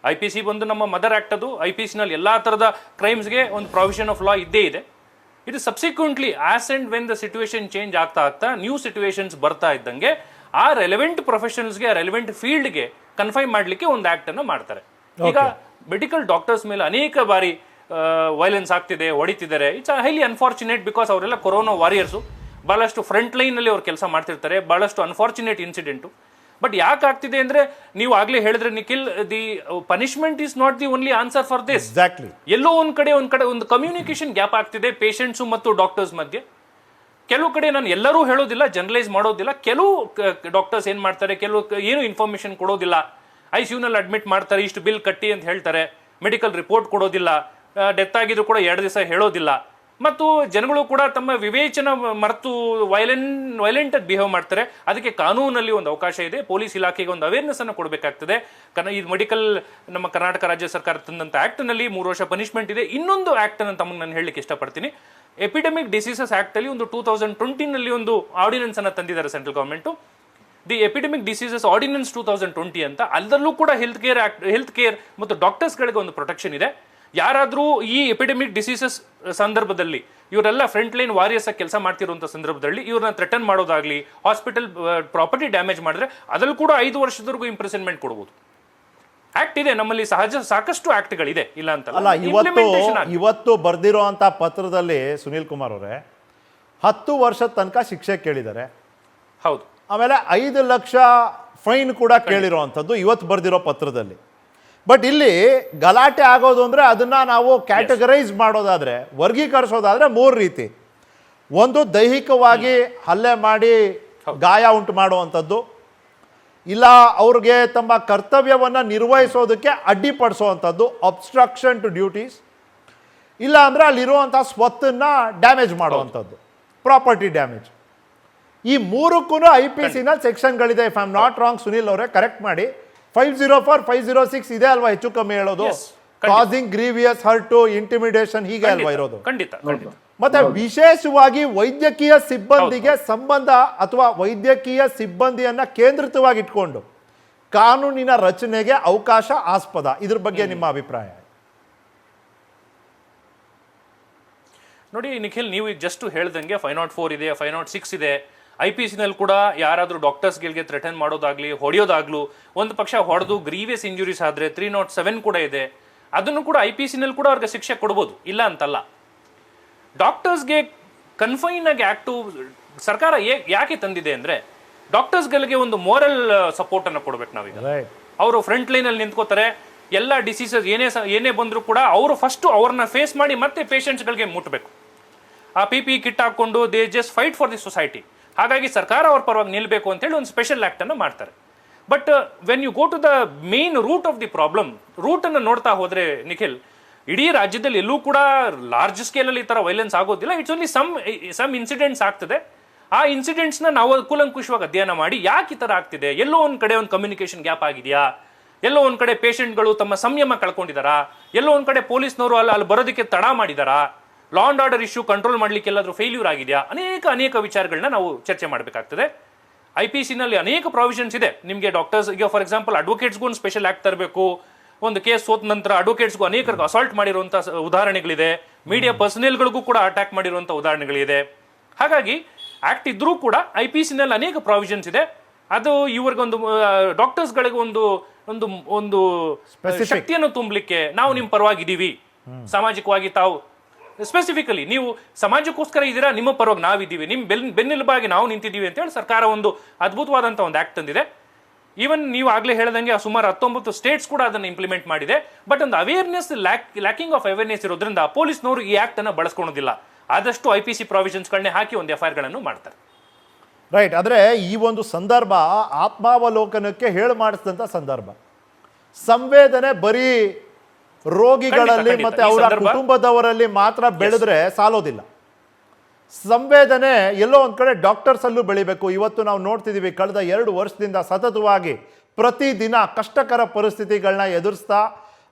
IPC ಬಂದು ನಮ್ಮ ಮದರ್ ಆಕ್ಟ್, ಅದು IPC ನಲ್ಲಿ ಎಲ್ಲಾ ತರದ ಕ್ರೈಮ್ಸ್ಗೆ ಒಂದು ಪ್ರಾವಿಷನ್ ಆಫ್ ಲಾ ಇದ್ದೇ ಇದೆ. ಇದು subsequently as and when the situation change ಆಗ್ತಾ ನ್ಯೂ ಸಿಚುವೇಶನ್ಸ್ ಬರ್ತಾ ಇದ್ದಂಗೆ ಆ ರೆಲೆವೆಂಟ್ ಪ್ರೊಫೆಷನಲ್ಸ್ಗೆ, ಆ ರೆಲೆವೆಂಟ್ ಫೀಲ್ಡ್ಗೆ ಕನ್ಫೈನ್ ಮಾಡಲಿಕ್ಕೆ ಒಂದು ಆಕ್ಟ್ ಅನ್ನು ಮಾಡ್ತಾರೆ. ಈಗ ಮೆಡಿಕಲ್ ಡಾಕ್ಟರ್ಸ್ ಮೇಲೆ ಅನೇಕ ಬಾರಿ ವೈಲೆನ್ಸ್ ಆಗ್ತಿದೆ, ಹೊಡಿತಿದ್ದಾರೆ. ಇಟ್ಸ್ ಹೈಲಿ ಅನ್ಫಾರ್ಚುನೇಟ್, ಬಿಕಾಸ್ ಅವರೆಲ್ಲ ಕೊರೋನಾ ವಾರಿಯರ್ಸು, ಬಹಳಷ್ಟು ಫ್ರಂಟ್ ಲೈನಲ್ಲಿ ಅವ್ರು ಕೆಲಸ ಮಾಡ್ತಿರ್ತಾರೆ. ಬಹಳಷ್ಟು ಅನ್ಫಾರ್ಚುನೇಟ್ ಇನ್ಸಿಡೆಂಟು. ಬಟ್ ಯಾಕೆ ಆಗ್ತಿದೆ ಅಂದ್ರೆ, ನೀವು ಆಗ್ಲೇ ಹೇಳಿದ್ರೆ Nikhil, the punishment is not the only answer for this. Exactly. ಎಲ್ಲೋ ಒಂದ್ ಕಡೆ ಒಂದು ಕಮ್ಯುನಿಕೇಶನ್ ಗ್ಯಾಪ್ ಆಗ್ತಿದೆ ಪೇಷಂಟ್ಸು ಮತ್ತು ಡಾಕ್ಟರ್ಸ್ ಮಧ್ಯೆ. ಕೆಲವು ಕಡೆ, ನಾನು ಎಲ್ಲರೂ ಹೇಳೋದಿಲ್ಲ, ಜನರಲೈಸ್ ಮಾಡೋದಿಲ್ಲ, ಕೆಲವು ಡಾಕ್ಟರ್ಸ್ ಏನ್ ಮಾಡ್ತಾರೆ, ಕೆಲವು ಏನು ಇನ್ಫಾರ್ಮೇಶನ್ ಕೊಡೋದಿಲ್ಲ. ICU ನಲ್ಲಿ ಅಡ್ಮಿಟ್ ಮಾಡ್ತಾರೆ, ಇಷ್ಟು ಬಿಲ್ ಕಟ್ಟಿ ಅಂತ ಹೇಳ್ತಾರೆ, ಮೆಡಿಕಲ್ ರಿಪೋರ್ಟ್ ಕೊಡೋದಿಲ್ಲ, ಡೆತ್ ಆಗಿದ್ರು ಕೂಡ 2 ದಿವಸ ಹೇಳೋದಿಲ್ಲ, ಮತ್ತು ಜನಗಳು ಕೂಡ ತಮ್ಮ ವಿವೇಚನ ಮರೆತು ವೈಲೆಂಟ್ ಆಗಿ ಬಿಹೇವ್ ಮಾಡ್ತಾರೆ. ಅದಕ್ಕೆ ಕಾನೂನಲ್ಲಿ ಒಂದು ಅವಕಾಶ ಇದೆ, ಪೊಲೀಸ್ ಇಲಾಖೆಗೆ ಒಂದು ಅವೇರ್ನೆಸ್ ಅನ್ನು ಕೊಡಬೇಕಾಗ್ತದೆ. ಈ ಮೆಡಿಕಲ್ ನಮ್ಮ ಕರ್ನಾಟಕ ರಾಜ್ಯ ಸರ್ಕಾರ ತಂದಂತ ಆಕ್ಟ್ ನಲ್ಲಿ 3 ವರ್ಷ ಪನಿಷ್ಮೆಂಟ್ ಇದೆ. ಇನ್ನೊಂದು ಆಕ್ಟ್ ಅನ್ನು ತಮಗೆ ನಾನು ಹೇಳಲಿಕ್ಕೆ ಇಷ್ಟಪಡ್ತೀನಿ. ಎಪಿಡೆಮಿಕ್ ಡಿಸೀಸಸ್ ಆಕ್ಟ್ ಅಲ್ಲಿ ಒಂದು 2020 ನಲ್ಲಿ ಒಂದು ಆರ್ಡಿನೆನ್ಸ್ ಅನ್ನು ತಂದಿದ್ದಾರೆ central government, the epidemic diseases ordinance 2020 ಅಂತ. ಅದರಲ್ಲೂ ಕೂಡ ಹೆಲ್ತ್ ಕೇರ್ ಮತ್ತು ಡಾಕ್ಟರ್ಸ್ಗಳಿಗೆ ಒಂದು ಪ್ರೊಟೆಕ್ಷನ್ ಇದೆ. ಯಾರಾದರೂ ಈ ಎಪಿಡೆಮಿಕ್ ಡಿಸೀಸಸ್ ಸಂದರ್ಭದಲ್ಲಿ, ಇವರೆಲ್ಲ ಫ್ರಂಟ್ ಲೈನ್ ವಾರಿಯರ್ಸ್ ಆಗಿ ಕೆಲಸ ಮಾಡ್ತಿರುವಂಥ ಸಂದರ್ಭದಲ್ಲಿ ಇವ್ರನ್ನ ಥ್ರೆಟನ್ ಮಾಡೋದಾಗ್ಲಿ, ಹಾಸ್ಪಿಟಲ್ ಪ್ರಾಪರ್ಟಿ ಡ್ಯಾಮೇಜ್ ಮಾಡಿದ್ರೆ ಅದರಲ್ಲೂ ಕೂಡ 5 ವರ್ಷದವರೆಗೂ ಇಂಪ್ರಿಸನ್ಮೆಂಟ್ ಕೊಡಬಹುದು. ಆಕ್ಟ್ ಇದೆ ನಮ್ಮಲ್ಲಿ, ಸಾಕಷ್ಟು ಆಕ್ಟ್ಗಳಿದೆ, ಇಲ್ಲ ಅಂತ ಅಲ್ಲ. ಇವತ್ತು ಬರ್ದಿರುವಂತ ಪತ್ರದಲ್ಲಿ ಸುನೀಲ್ ಕುಮಾರ್ ಅವರೇ 10 ವರ್ಷದ ತನಕ ಶಿಕ್ಷೆ ಕೇಳಿದ್ದಾರೆ. ಹೌದು. ಆಮೇಲೆ 5 ಲಕ್ಷ ಫೈನ್ ಕೂಡ ಕೇಳಿರುವಂಥದ್ದು ಇವತ್ತು ಬರ್ದಿರೋ ಪತ್ರದಲ್ಲಿ. ಬಟ್ ಇಲ್ಲಿ ಗಲಾಟೆ ಆಗೋದು ಅಂದರೆ, ಅದನ್ನ ನಾವು ಕ್ಯಾಟಗರೈಸ್ ಮಾಡೋದಾದ್ರೆ, ವರ್ಗೀಕರಿಸೋದಾದ್ರೆ 3 ರೀತಿ. ಒಂದು, ದೈಹಿಕವಾಗಿ ಹಲ್ಲೆ ಮಾಡಿ ಗಾಯ ಉಂಟು ಮಾಡುವಂಥದ್ದು, ಇಲ್ಲ ಅವ್ರಿಗೆ ತಮ್ಮ ಕರ್ತವ್ಯವನ್ನು ನಿರ್ವಹಿಸೋದಕ್ಕೆ ಅಡ್ಡಿಪಡಿಸೋವಂಥದ್ದು, ಅಬ್ಸ್ಟ್ರಕ್ಷನ್ ಟು ಡ್ಯೂಟೀಸ್, ಇಲ್ಲ ಅಂದರೆ ಅಲ್ಲಿರುವಂಥ ಸ್ವತ್ತನ್ನು ಡ್ಯಾಮೇಜ್ ಮಾಡುವಂಥದ್ದು, ಪ್ರಾಪರ್ಟಿ ಡ್ಯಾಮೇಜ್. ಈ 3ಕ್ಕೂ IPC ನಲ್ಲಿ ಸೆಕ್ಷನ್ಗಳಿದೆ. If I am not wrong, Sunil ಅವರೇ ಕರೆಕ್ಟ್ ಮಾಡಿ. 504, 506 ಇದೆ ಅಲ್ವಾ ಹೆಚ್ಚು ಕಮ್ಮಿ ಹೇಳೋದು? ಕಾಸಿಂಗ್ ಗ್ರೀವಿಯಸ್ ಹರ್ಟ್, ಇಂಟಿಮಿಡೇಷನ್, ಹೀಗೆ ಅಲ್ವಾ ಇರೋದು? ಖಂಡಿತ. ಮತ್ತೆ ವಿಶೇಷವಾಗಿ ವೈದ್ಯಕೀಯ ಸಿಬ್ಬಂದಿಗೆ ಸಂಬಂಧ ಅಥವಾ ವೈದ್ಯಕೀಯ ಸಿಬ್ಬಂದಿಯನ್ನ ಕೇಂದ್ರಿತವಾಗಿ ಇಟ್ಕೊಂಡು ಕಾನೂನಿನ ರಚನೆಗೆ ಅವಕಾಶ ಆಸ್ಪದ. ಇದ್ರ ಬಗ್ಗೆ ನಿಮ್ಮ ಅಭಿಪ್ರಾಯ? ನೋಡಿ ನಿಖಿಲ್, ನೀವು ಈಗ ಜಸ್ಟ್ ಹೇಳ್ದಂಗೆ 504 ಇದೆ, 506 ಇದೆ. IPC ನಲ್ಲಿ ಕೂಡ ಯಾರಾದರೂ ಡಾಕ್ಟರ್ಸ್ಗಳಿಗೆ ಥ್ರೆಟನ್ ಮಾಡೋದಾಗ್ಲಿ, ಹೊಡೆಯೋದಾಗ್ಲೂ, ಒಂದು ಪಕ್ಷ ಹೊಡೆದು ಗ್ರೀವಿಯಸ್ ಇಂಜುರೀಸ್ ಆದ್ರೆ 307 ಕೂಡ ಇದೆ. ಅದನ್ನು ಕೂಡ IPC ನಲ್ಲಿ ಕೂಡ ಅವ್ರಿಗೆ ಶಿಕ್ಷೆ ಕೊಡ್ಬೋದು, ಇಲ್ಲ ಅಂತಲ್ಲ. ಡಾಕ್ಟರ್ಸ್ಗೆ ಕನ್ಫೈನ್ ಆಗಿ ಆಕ್ಟು ಸರ್ಕಾರ ಯಾಕೆ ತಂದಿದೆ ಅಂದ್ರೆ, ಡಾಕ್ಟರ್ಸ್ಗಳಿಗೆ ಒಂದು ಮೋರಲ್ ಸಪೋರ್ಟ್ ಅನ್ನು ಕೊಡ್ಬೇಕು ನಾವೀಗ. ಅವರು ಫ್ರಂಟ್ ಲೈನ್ ಅಲ್ಲಿ ನಿಂತ್ಕೋತಾರೆ, ಎಲ್ಲ ಡಿಸೀಸಸ್ ಏನೇ ಬಂದರೂ ಕೂಡ ಅವರು ಫಸ್ಟ್ ಅವ್ರನ್ನ ಫೇಸ್ ಮಾಡಿ ಮತ್ತೆ ಪೇಷಂಟ್ಸ್ಗಳಿಗೆ ಮುಟ್ಟಬೇಕು. ಆ PPE ಕಿಟ್ ಹಾಕೊಂಡು they just fight for the society. ಹಾಗಾಗಿ ಸರ್ಕಾರ ಅವ್ರ ಪರವಾಗಿ ನಿಲ್ಲಬೇಕು ಅಂತೇಳಿ ಒಂದು ಸ್ಪೆಷಲ್ ಆಕ್ಟ್ ಅನ್ನು ಮಾಡ್ತಾರೆ. But when you go to the main root of the problem, root ಅನ್ನು ನೋಡ್ತಾ ಹೋದ್ರೆ ನಿಖಿಲ್, ಇಡೀ ರಾಜ್ಯದಲ್ಲಿ ಎಲ್ಲೂ ಕೂಡ ಲಾರ್ಜ್ ಸ್ಕೇಲ್ ಅಲ್ಲಿ ಈ ತರ ವೈಲೆನ್ಸ್ ಆಗೋದಿಲ್ಲ. ಇಟ್ಸ್ ಓನ್ಲಿ ಸಮ್ ಇನ್ಸಿಡೆಂಟ್ಸ್ ಆಗ್ತದೆ. ಆ ಇನ್ಸಿಡೆಂಟ್ಸ್ ನಾವು ಕೂಲಂಕುಷವಾಗಿ ಅಧ್ಯಯನ ಮಾಡಿ ಯಾಕೆ ಈ ತರ ಆಗ್ತಿದೆ, ಎಲ್ಲೋ ಒಂದ್ ಕಡೆ ಒಂದು ಕಮ್ಯುನಿಕೇಶನ್ ಗ್ಯಾಪ್ ಆಗಿದೆಯಾ, ಎಲ್ಲೋ ಒಂದ್ ಕಡೆ ಪೇಷಂಟ್ಗಳು ತಮ್ಮ ಸಂಯಮ ಕಳ್ಕೊಂಡಿದಾರಾ, ಎಲ್ಲೋ ಒಂದ್ ಕಡೆ ಪೊಲೀಸ್ನವರು ಅಲ್ಲಿ ಬರೋದಕ್ಕೆ ತಡ ಮಾಡಿದಾರಾ, law and order issue control ಮಾಡ್ಲಿಕ್ಕೆ ಎಲ್ಲಾದ್ರೂ ಫೇಲ್ಯೂರ್ ಆಗಿದೆಯಾ, ಅನೇಕ ವಿಚಾರಗಳನ್ನ ನಾವು ಚರ್ಚೆ ಮಾಡಬೇಕಾಗ್ತದೆ. IPC ನಲ್ಲಿ ಅನೇಕ ಪ್ರಾವಿಷನ್ಸ್ ಇದೆ ನಿಮಗೆ. ಡಾಕ್ಟರ್ಸ್ ಈಗ ಫಾರ್ ಎಕ್ಸಾಂಪಲ್ ಅಡ್ವೊಕೇಟ್ಸ್ಗೂ ಒಂದು ಸ್ಪೆಷಲ್ ಆಕ್ಟ್ ತರಬೇಕು. ಒಂದು ಕೇಸ್ ಸೋತ ನಂತರ ಅಡ್ವೊಕೇಟ್ಸ್ಗೂ ಅನೇಕರಿಗೆ ಅಸಾಲ್ಟ್ ಮಾಡಿರುವಂಥ ಉದಾಹರಣೆಗಳಿದೆ. ಮೀಡಿಯಾ ಪರ್ಸನಲ್ಗಳಿಗೂ ಕೂಡ ಅಟ್ಯಾಕ್ ಮಾಡಿರುವಂಥ ಉದಾಹರಣೆಗಳಿದೆ. ಹಾಗಾಗಿ ಆಕ್ಟ್ ಇದ್ರೂ ಕೂಡ IPC ನಲ್ಲಿ ಅನೇಕ ಪ್ರಾವಿಷನ್ಸ್ ಇದೆ. ಅದು ಇವ್ರಿಗೊಂದು ಡಾಕ್ಟರ್ಸ್ಗಳಿಗೆ ಒಂದು ಶಕ್ತಿಯನ್ನು ತುಂಬಲಿಕ್ಕೆ, ನಾವು ನಿಮ್ಮ ಪರವಾಗಿದ್ದೀವಿ, ಸಾಮಾಜಿಕವಾಗಿ ತಾವು ಸ್ಪೆಸಿಫಿಕಲಿ ನೀವು ಸಮಾಜಕ್ಕೋಸ್ಕರ ಇದ್ದೀರಾ, ನಿಮ್ಮ ಪರವಾಗಿ ನಾವಿದ್ದೀವಿ, ನಿಮ್ಮ ಬೆನ್ನೆಲುಬಾಗಿ ನಾವು ನಿಂತಿದ್ದೀವಿ ಅಂತ ಹೇಳಿ ಸರ್ಕಾರ ಒಂದು ಅದ್ಭುತವಾದಂಥ ಒಂದು ಆಕ್ಟ್ ತಂದಿದೆ. ಈವನ್ ನೀವು ಆಗ್ಲೇ ಹೇಳ್ದಂಗೆ ಸುಮಾರು 19 ಸ್ಟೇಟ್ಸ್ ಕೂಡ ಅದನ್ನ ಇಂಪ್ಲಿಮೆಂಟ್ ಮಾಡಿದೆ. ಬಟ್ ಒಂದು ಅವೇರ್ನೆಸ್ ಲ್ಯಾಕಿಂಗ್ ಆಫ್ ಅವೇರ್ನೆಸ್ ಇರೋದ್ರಿಂದ ಪೊಲೀಸ್ನವರು ಈ ಆಕ್ಟ್ ಅನ್ನ ಬಳಸ್ಕೊಳೋದಿಲ್ಲ. ಆದಷ್ಟು IPC ಪ್ರಾವಿಷನ್ಸ್ಗಳನ್ನೇ ಹಾಕಿ ಒಂದು FIR ಮಾಡ್ತಾರೆ. ರೈಟ್. ಆದರೆ ಈ ಒಂದು ಸಂದರ್ಭ ಆತ್ಮಾವಲೋಕನಕ್ಕೆ ಹೇಳಿ ಮಾಡಿಸಿದಂಥ ಸಂದರ್ಭ. ಸಂವೇದನೆ ಬರೀ ರೋಗಿಗಳಲ್ಲಿ ಖಂಡಿತ, ಮತ್ತೆ ಈ ಅವರ ಸಂದರ್ಭ- ಕುಟುಂಬದವರಲ್ಲಿ ಮಾತ್ರ ಬೆಳೆದ್ರೆ ಸಾಲೋದಿಲ್ಲ. ಸಂವೇದನೆ ಎಲ್ಲೋ ಒಂದು ಕಡೆ ಡಾಕ್ಟರ್ಸ್ ಅಲ್ಲೂ ಬೆಳಿಬೇಕು. ಇವತ್ತು ನಾವು ನೋಡ್ತಿದ್ದೀವಿ, ಕಳೆದ 2 ವರ್ಷದಿಂದ ಸತತವಾಗಿ ಪ್ರತಿದಿನ ಕಷ್ಟಕರ ಪರಿಸ್ಥಿತಿಗಳನ್ನ ಎದುರಿಸ್ತಾ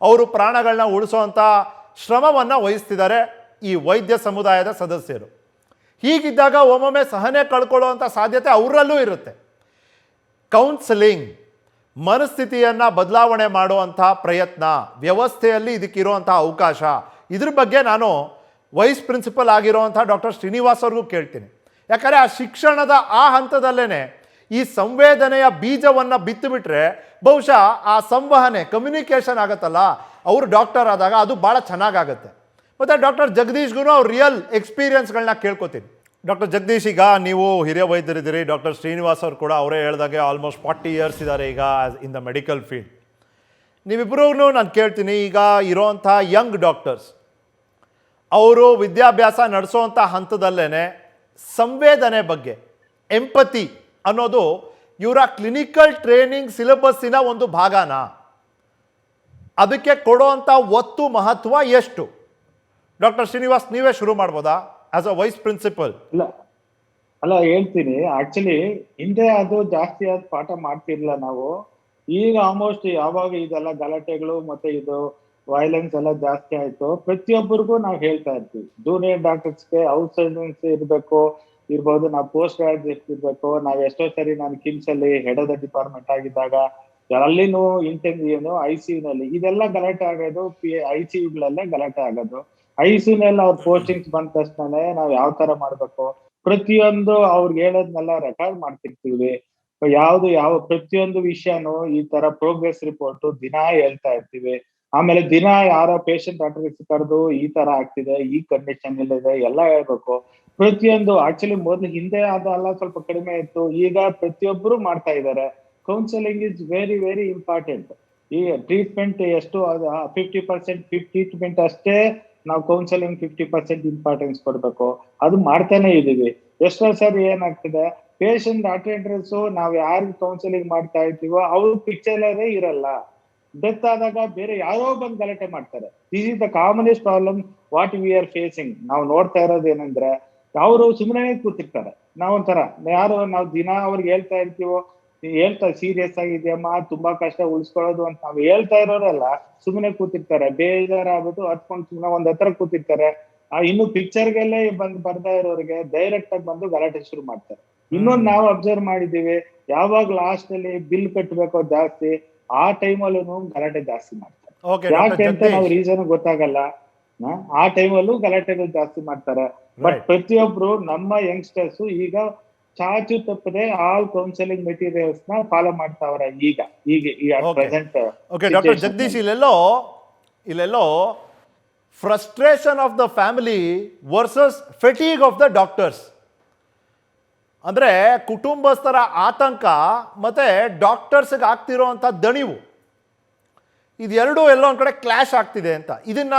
ಅವರು ಪ್ರಾಣಗಳನ್ನ ಉಳಿಸೋವಂಥ ಶ್ರಮವನ್ನು ವಹಿಸ್ತಿದ್ದಾರೆ ಈ ವೈದ್ಯ ಸಮುದಾಯದ ಸದಸ್ಯರು. ಹೀಗಿದ್ದಾಗ ಒಮ್ಮೊಮ್ಮೆ ಸಹನೆ ಕಳ್ಕೊಳ್ಳುವಂಥ ಸಾಧ್ಯತೆ ಅವರಲ್ಲೂ ಇರುತ್ತೆ. ಕೌನ್ಸಲಿಂಗ್, ಮನಸ್ಥಿತಿಯನ್ನು ಬದಲಾವಣೆ ಮಾಡುವಂಥ ಪ್ರಯತ್ನ, ವ್ಯವಸ್ಥೆಯಲ್ಲಿ ಇದಕ್ಕಿರುವಂಥ ಅವಕಾಶ, ಇದ್ರ ಬಗ್ಗೆ ನಾನು ವೈಸ್ ಪ್ರಿನ್ಸಿಪಲ್ ಆಗಿರುವಂಥ ಡಾಕ್ಟರ್ ಶ್ರೀನಿವಾಸ್ ಅವ್ರಿಗೂ ಕೇಳ್ತೀನಿ. ಯಾಕಂದರೆ ಆ ಶಿಕ್ಷಣದ ಆ ಹಂತದಲ್ಲೇ ಈ ಸಂವೇದನೆಯ ಬೀಜವನ್ನು ಬಿತ್ತುಬಿಟ್ರೆ ಬಹುಶಃ ಆ ಸಂವಹನೆ, ಕಮ್ಯುನಿಕೇಷನ್ ಆಗುತ್ತಲ್ಲ, ಅವರು ಡಾಕ್ಟರ್ ಆದಾಗ ಅದು ಭಾಳ ಚೆನ್ನಾಗಾಗತ್ತೆ. ಮತ್ತು ಡಾಕ್ಟರ್ ಜಗದೀಶ್ಗೂ ಅವ್ರ ರಿಯಲ್ ಎಕ್ಸ್ಪೀರಿಯನ್ಸ್ಗಳನ್ನ ಕೇಳ್ಕೊತೀನಿ. ಡಾಕ್ಟರ್ ಜಗದೀಶ್, ಈಗ ನೀವು ಹಿರಿಯ ವೈದ್ಯರಿದ್ದೀರಿ, ಡಾಕ್ಟರ್ ಶ್ರೀನಿವಾಸ್ ಅವರು ಕೂಡ ಅವರೇ ಹೇಳಿದಾಗೆ ಆಲ್ಮೋಸ್ಟ್ 40 ಇಯರ್ಸ್ ಇದ್ದಾರೆ ಈಗ ಇನ್ ದ ಮೆಡಿಕಲ್ ಫೀಲ್ಡ್. ನೀವಿಬ್ಬರೂ ನಾನು ಕೇಳ್ತೀನಿ, ಈಗ ಇರೋವಂಥ ಯಂಗ್ ಡಾಕ್ಟರ್ಸ್ ಅವರು ವಿದ್ಯಾಭ್ಯಾಸ ನಡೆಸೋವಂಥ ಹಂತದಲ್ಲೇ ಸಂವೇದನೆ ಬಗ್ಗೆ, ಎಂಪತಿ ಅನ್ನೋದು ಇವರ ಕ್ಲಿನಿಕಲ್ ಟ್ರೈನಿಂಗ್ ಸಿಲೆಬಸ್ಸಿನ ಒಂದು ಭಾಗನ? ಅದಕ್ಕೆ ಕೊಡುವಂಥ ಒತ್ತು ಮಹತ್ವ ಎಷ್ಟು? ಡಾಕ್ಟರ್ ಶ್ರೀನಿವಾಸ್, ನೀವೇ ಶುರು ಮಾಡ್ಬೋದಾ ಆಸ್ ಅ ವೈಸ್ ಪ್ರಿನ್ಸಿಪಲ್? ಅಲ್ಲ ಹೇಳ್ತೀನಿ. ಆಕ್ಚುಲಿ ಹಿಂದೆ ಅದು ಜಾಸ್ತಿ ಆದ ಪಾಠ ಮಾಡ್ತಿರ್ಲಿಲ್ಲ ನಾವು. ಈಗ ಆಲ್ಮೋಸ್ಟ್ ಯಾವಾಗ ಇದೆಲ್ಲ ಗಲಾಟೆಗಳು ಮತ್ತೆ ಇದು ವೈಲೆನ್ಸ್ ಎಲ್ಲ ಜಾಸ್ತಿ ಆಯ್ತು, ಪ್ರತಿಯೊಬ್ಬರಿಗೂ ನಾವು ಹೇಳ್ತಾ ಇರ್ತೀವಿ, ಜೂನಿಯರ್ ಡಾಕ್ಟರ್ಸ್ಗೆ ಔಟ್ಸೈಡೆನ್ಸ್ ಇರ್ಬೋದು, ನಾವು ಪೋಸ್ಟ್ ಗ್ರಾಜುಯೇಟ್ ಇರ್ಬೇಕು. ನಾವ್ ಎಷ್ಟೋ ಸರಿ ನಾನು ಕಿಮ್ಸ್ ಅಲ್ಲಿ ಹೆಡ್ ಆಫ್ ದ ಡಿಪಾರ್ಟ್ಮೆಂಟ್ ಆಗಿದ್ದಾಗ ಅಲ್ಲಿನೂ ಏನು ICU ನಲ್ಲಿ ಇದೆಲ್ಲ ಗಲಾಟೆ ಆಗೋದು. ICUಗಳಲ್ಲೇ ಗಲಾಟೆ ಆಗೋದು. ICU ನಲ್ಲಿ ಅವ್ರ ಪೋಸ್ಟಿಂಗ್ಸ್ ಬಂದ ತಕ್ಷಣ ನಾವ್ ಯಾವ ತರ ಮಾಡ್ಬೇಕು, ಪ್ರತಿಯೊಂದು ಅವ್ರಿಗೆ ಹೇಳೋದ್ನೆಲ್ಲ ರೆಕಾರ್ಡ್ ಮಾಡ್ತಿರ್ತೀವಿ. ಪ್ರತಿಯೊಂದು ವಿಷಯನೂ ಈ ತರ ಪ್ರೋಗ್ರೆಸ್ ರಿಪೋರ್ಟ್ ದಿನಾ ಹೇಳ್ತಾ ಇರ್ತೀವಿ. ಆಮೇಲೆ ದಿನ ಯಾರೋ ಪೇಷಂಟ್ ಡಾಕ್ಟರ್ ಕರೆದು ಈ ತರ ಆಗ್ತಿದೆ, ಈ ಕಂಡೀಷನ್ ಇದೆ ಎಲ್ಲ ಹೇಳ್ಬೇಕು. ಪ್ರತಿಯೊಂದು ಆಕ್ಚುಲಿ ಮೊದ್ಲು ಹಿಂದೆ ಅದೆಲ್ಲ ಸ್ವಲ್ಪ ಕಡಿಮೆ ಇತ್ತು, ಈಗ ಪ್ರತಿಯೊಬ್ಬರು ಮಾಡ್ತಾ ಇದ್ದಾರೆ. Counselling is very very important. ಈ ಟ್ರೀಟ್ಮೆಂಟ್ ಎಷ್ಟು 50% ಟ್ರೀಟ್ಮೆಂಟ್ ಅಷ್ಟೇ ನಾವು ಕೌನ್ಸಿಲಿಂಗ್ 50% ಇಂಪಾರ್ಟೆನ್ಸ್ ಕೊಡ್ಬೇಕು. ಅದು ಮಾಡ್ತಾನೆ ಇದೀವಿ. ಎಷ್ಟೋ ಸರಿ ಏನಾಗ್ತದೆ, ಪೇಷಂಟ್ ಅಟೆಂಡರ್ಸ್ ನಾವ್ ಯಾರು ಕೌನ್ಸಿಲಿಂಗ್ ಮಾಡ್ತಾ ಇರ್ತೀವೋ ಅವ್ರ ಪಿಕ್ಚರೇ ಇರಲ್ಲ. ಡೆತ್ ಆದಾಗ ಬೇರೆ ಯಾರೋ ಬಂದು ಗಲಾಟೆ ಮಾಡ್ತಾರೆ. This is the commonest problem what we are facing. ನಾವು ನೋಡ್ತಾ ಇರೋದು ಏನಂದ್ರೆ, ಅವರು ಸುಮ್ಮನೆ ಕೂತಿರ್ತಾರೆ. ನಾವೊಂಥರ ನಾವು ದಿನ ಅವ್ರಿಗೆ ಹೇಳ್ತಾ ಇರ್ತೀವೋ, ಸೀರಿಯಸ್ ಆಗಿದೆಯಮ್ಮ, ತುಂಬಾ ಕಷ್ಟ ಉಳಿಸ್ಕೊಳ್ಳೋದು ಅಂತ ನಾವು ಹೇಳ್ತಾ ಇರೋರೆಲ್ಲ ಸುಮ್ಮನೆ ಕೂತಿರ್ತಾರೆ. ಬೇಜಾರಾಗ್ಬಿಟ್ಟು ಹತ್ಕೊಂಡು ಸುಮ್ಮನೆ ಒಂದ್ ಹತ್ರ ಕೂತಿರ್ತಾರೆ. ಇನ್ನು ಪಿಕ್ಚರ್ಗೆಲ್ಲೇ ಬರ್ತಾ ಇರೋರಿಗೆ ಡೈರೆಕ್ಟ್ ಆಗಿ ಬಂದು ಗಲಾಟೆ ಶುರು ಮಾಡ್ತಾರೆ. ಇನ್ನೊಂದು ನಾವು ಅಬ್ಸರ್ವ್ ಮಾಡಿದೀವಿ, ಯಾವಾಗ ಲಾಸ್ಟ್ ಅಲ್ಲಿ ಬಿಲ್ ಕಟ್ಟಬೇಕೋ ಜಾಸ್ತಿ, ಆ ಟೈಮಲ್ಲೂ ಗಲಾಟೆ ಜಾಸ್ತಿ ಮಾಡ್ತಾರೆ. ಯಾಕೆ ಅಂತ ನಾವು ರೀಸನ್ ಗೊತ್ತಾಗಲ್ಲ. ಆ ಟೈಮಲ್ಲೂ ಗಲಾಟೆಗಳು ಜಾಸ್ತಿ ಮಾಡ್ತಾರೆ. ಬಟ್ ಪ್ರತಿಯೊಬ್ರು ನಮ್ಮ ಯಂಗ್ಸ್ಟರ್ಸ್ ಈಗ ಚಾಚು ತಪ್ಪದೆ ಆಲ್ ಕೌನ್ಸಿಲಿಂಗ್ ಮೆಟೀರಿಯಲ್ಸ್ ನ ಫಾಲೋ ಮಾಡ್ತಾವ್ರೆ ಈಗ ಪ್ರೆಸೆಂಟ್. ಓಕೆ ಡಾಕ್ಟರ್ ಜಗದೀಶ್, ಇಲ್ಲೆಲ್ಲೋ frustration of the family versus fatigue of the doctors. ಅಂದರೆ ಕುಟುಂಬಸ್ಥರ ಆತಂಕ ಮತ್ತು ಡಾಕ್ಟರ್ಸ್ಗೆ ಆಗ್ತಿರೋವಂಥ ದಣಿವು, ಇದೆರಡೂ ಎಲ್ಲೋ ಒಂದು ಕಡೆ ಕ್ಲಾಶ್ ಆಗ್ತಿದೆ ಅಂತ. ಇದನ್ನ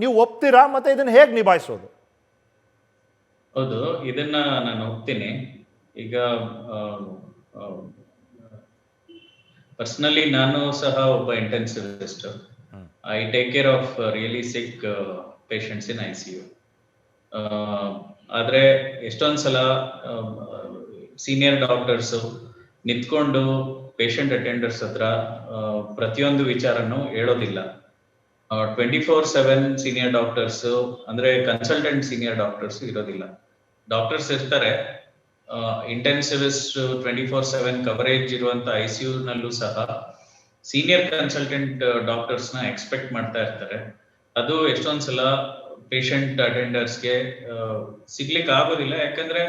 ನೀವು ಒಪ್ತೀರಾ? ಮತ್ತು ಇದನ್ನು ಹೇಗೆ ನಿಭಾಯಿಸೋದು? ಹೌದು, ಇದನ್ನ ನಾನು ಒಪ್ತೀನಿ. ಈಗ ಪರ್ಸನಲಿ ನಾನು ಸಹ ಒಬ್ಬ intensivist. I take care of really sick patients in ICU. ಆದ್ರೆ ಎಷ್ಟೊಂದ್ಸಲ ಸೀನಿಯರ್ ಡಾಕ್ಟರ್ಸ್ ನಿಂತ್ಕೊಂಡು ಪೇಷಂಟ್ ಅಟೆಂಡರ್ಸ್ ಹತ್ರ ಪ್ರತಿಯೊಂದು ವಿಚಾರನು ಹೇಳೋದಿಲ್ಲ. 24/7 ಸೀನಿಯರ್ ಡಾಕ್ಟರ್ಸ್ ಅಂದ್ರೆ ಕನ್ಸಲ್ಟೆಂಟ್ ಸೀನಿಯರ್ ಡಾಕ್ಟರ್ಸ್ ಇರೋದಿಲ್ಲ. ಡಾಕ್ಟರ್ಸ್ ಇರ್ತಾರೆ, ಇಂಟೆನ್ಸಿವಿಸ್ಟ್ 24/7 ಕವರೇಜ್ ಇರುವಂತ ICU ನಲ್ಲೂ ಸಹ ಸೀನಿಯರ್ ಕನ್ಸಲ್ಟೆಂಟ್ ಡಾಕ್ಟರ್ಸ್ ನ ಎಕ್ಸ್ಪೆಕ್ಟ್ ಮಾಡ್ತಾ ಇರ್ತಾರೆ. ಅದು ಎಷ್ಟೊಂದ್ಸಲ ಪೇಷಂಟ್ ಅಟೆಂಡರ್ಸ್ಗೆ ಸಿಗ್ಲಿಕ್ಕೆ ಆಗೋದಿಲ್ಲ. ಯಾಕಂದ್ರೆ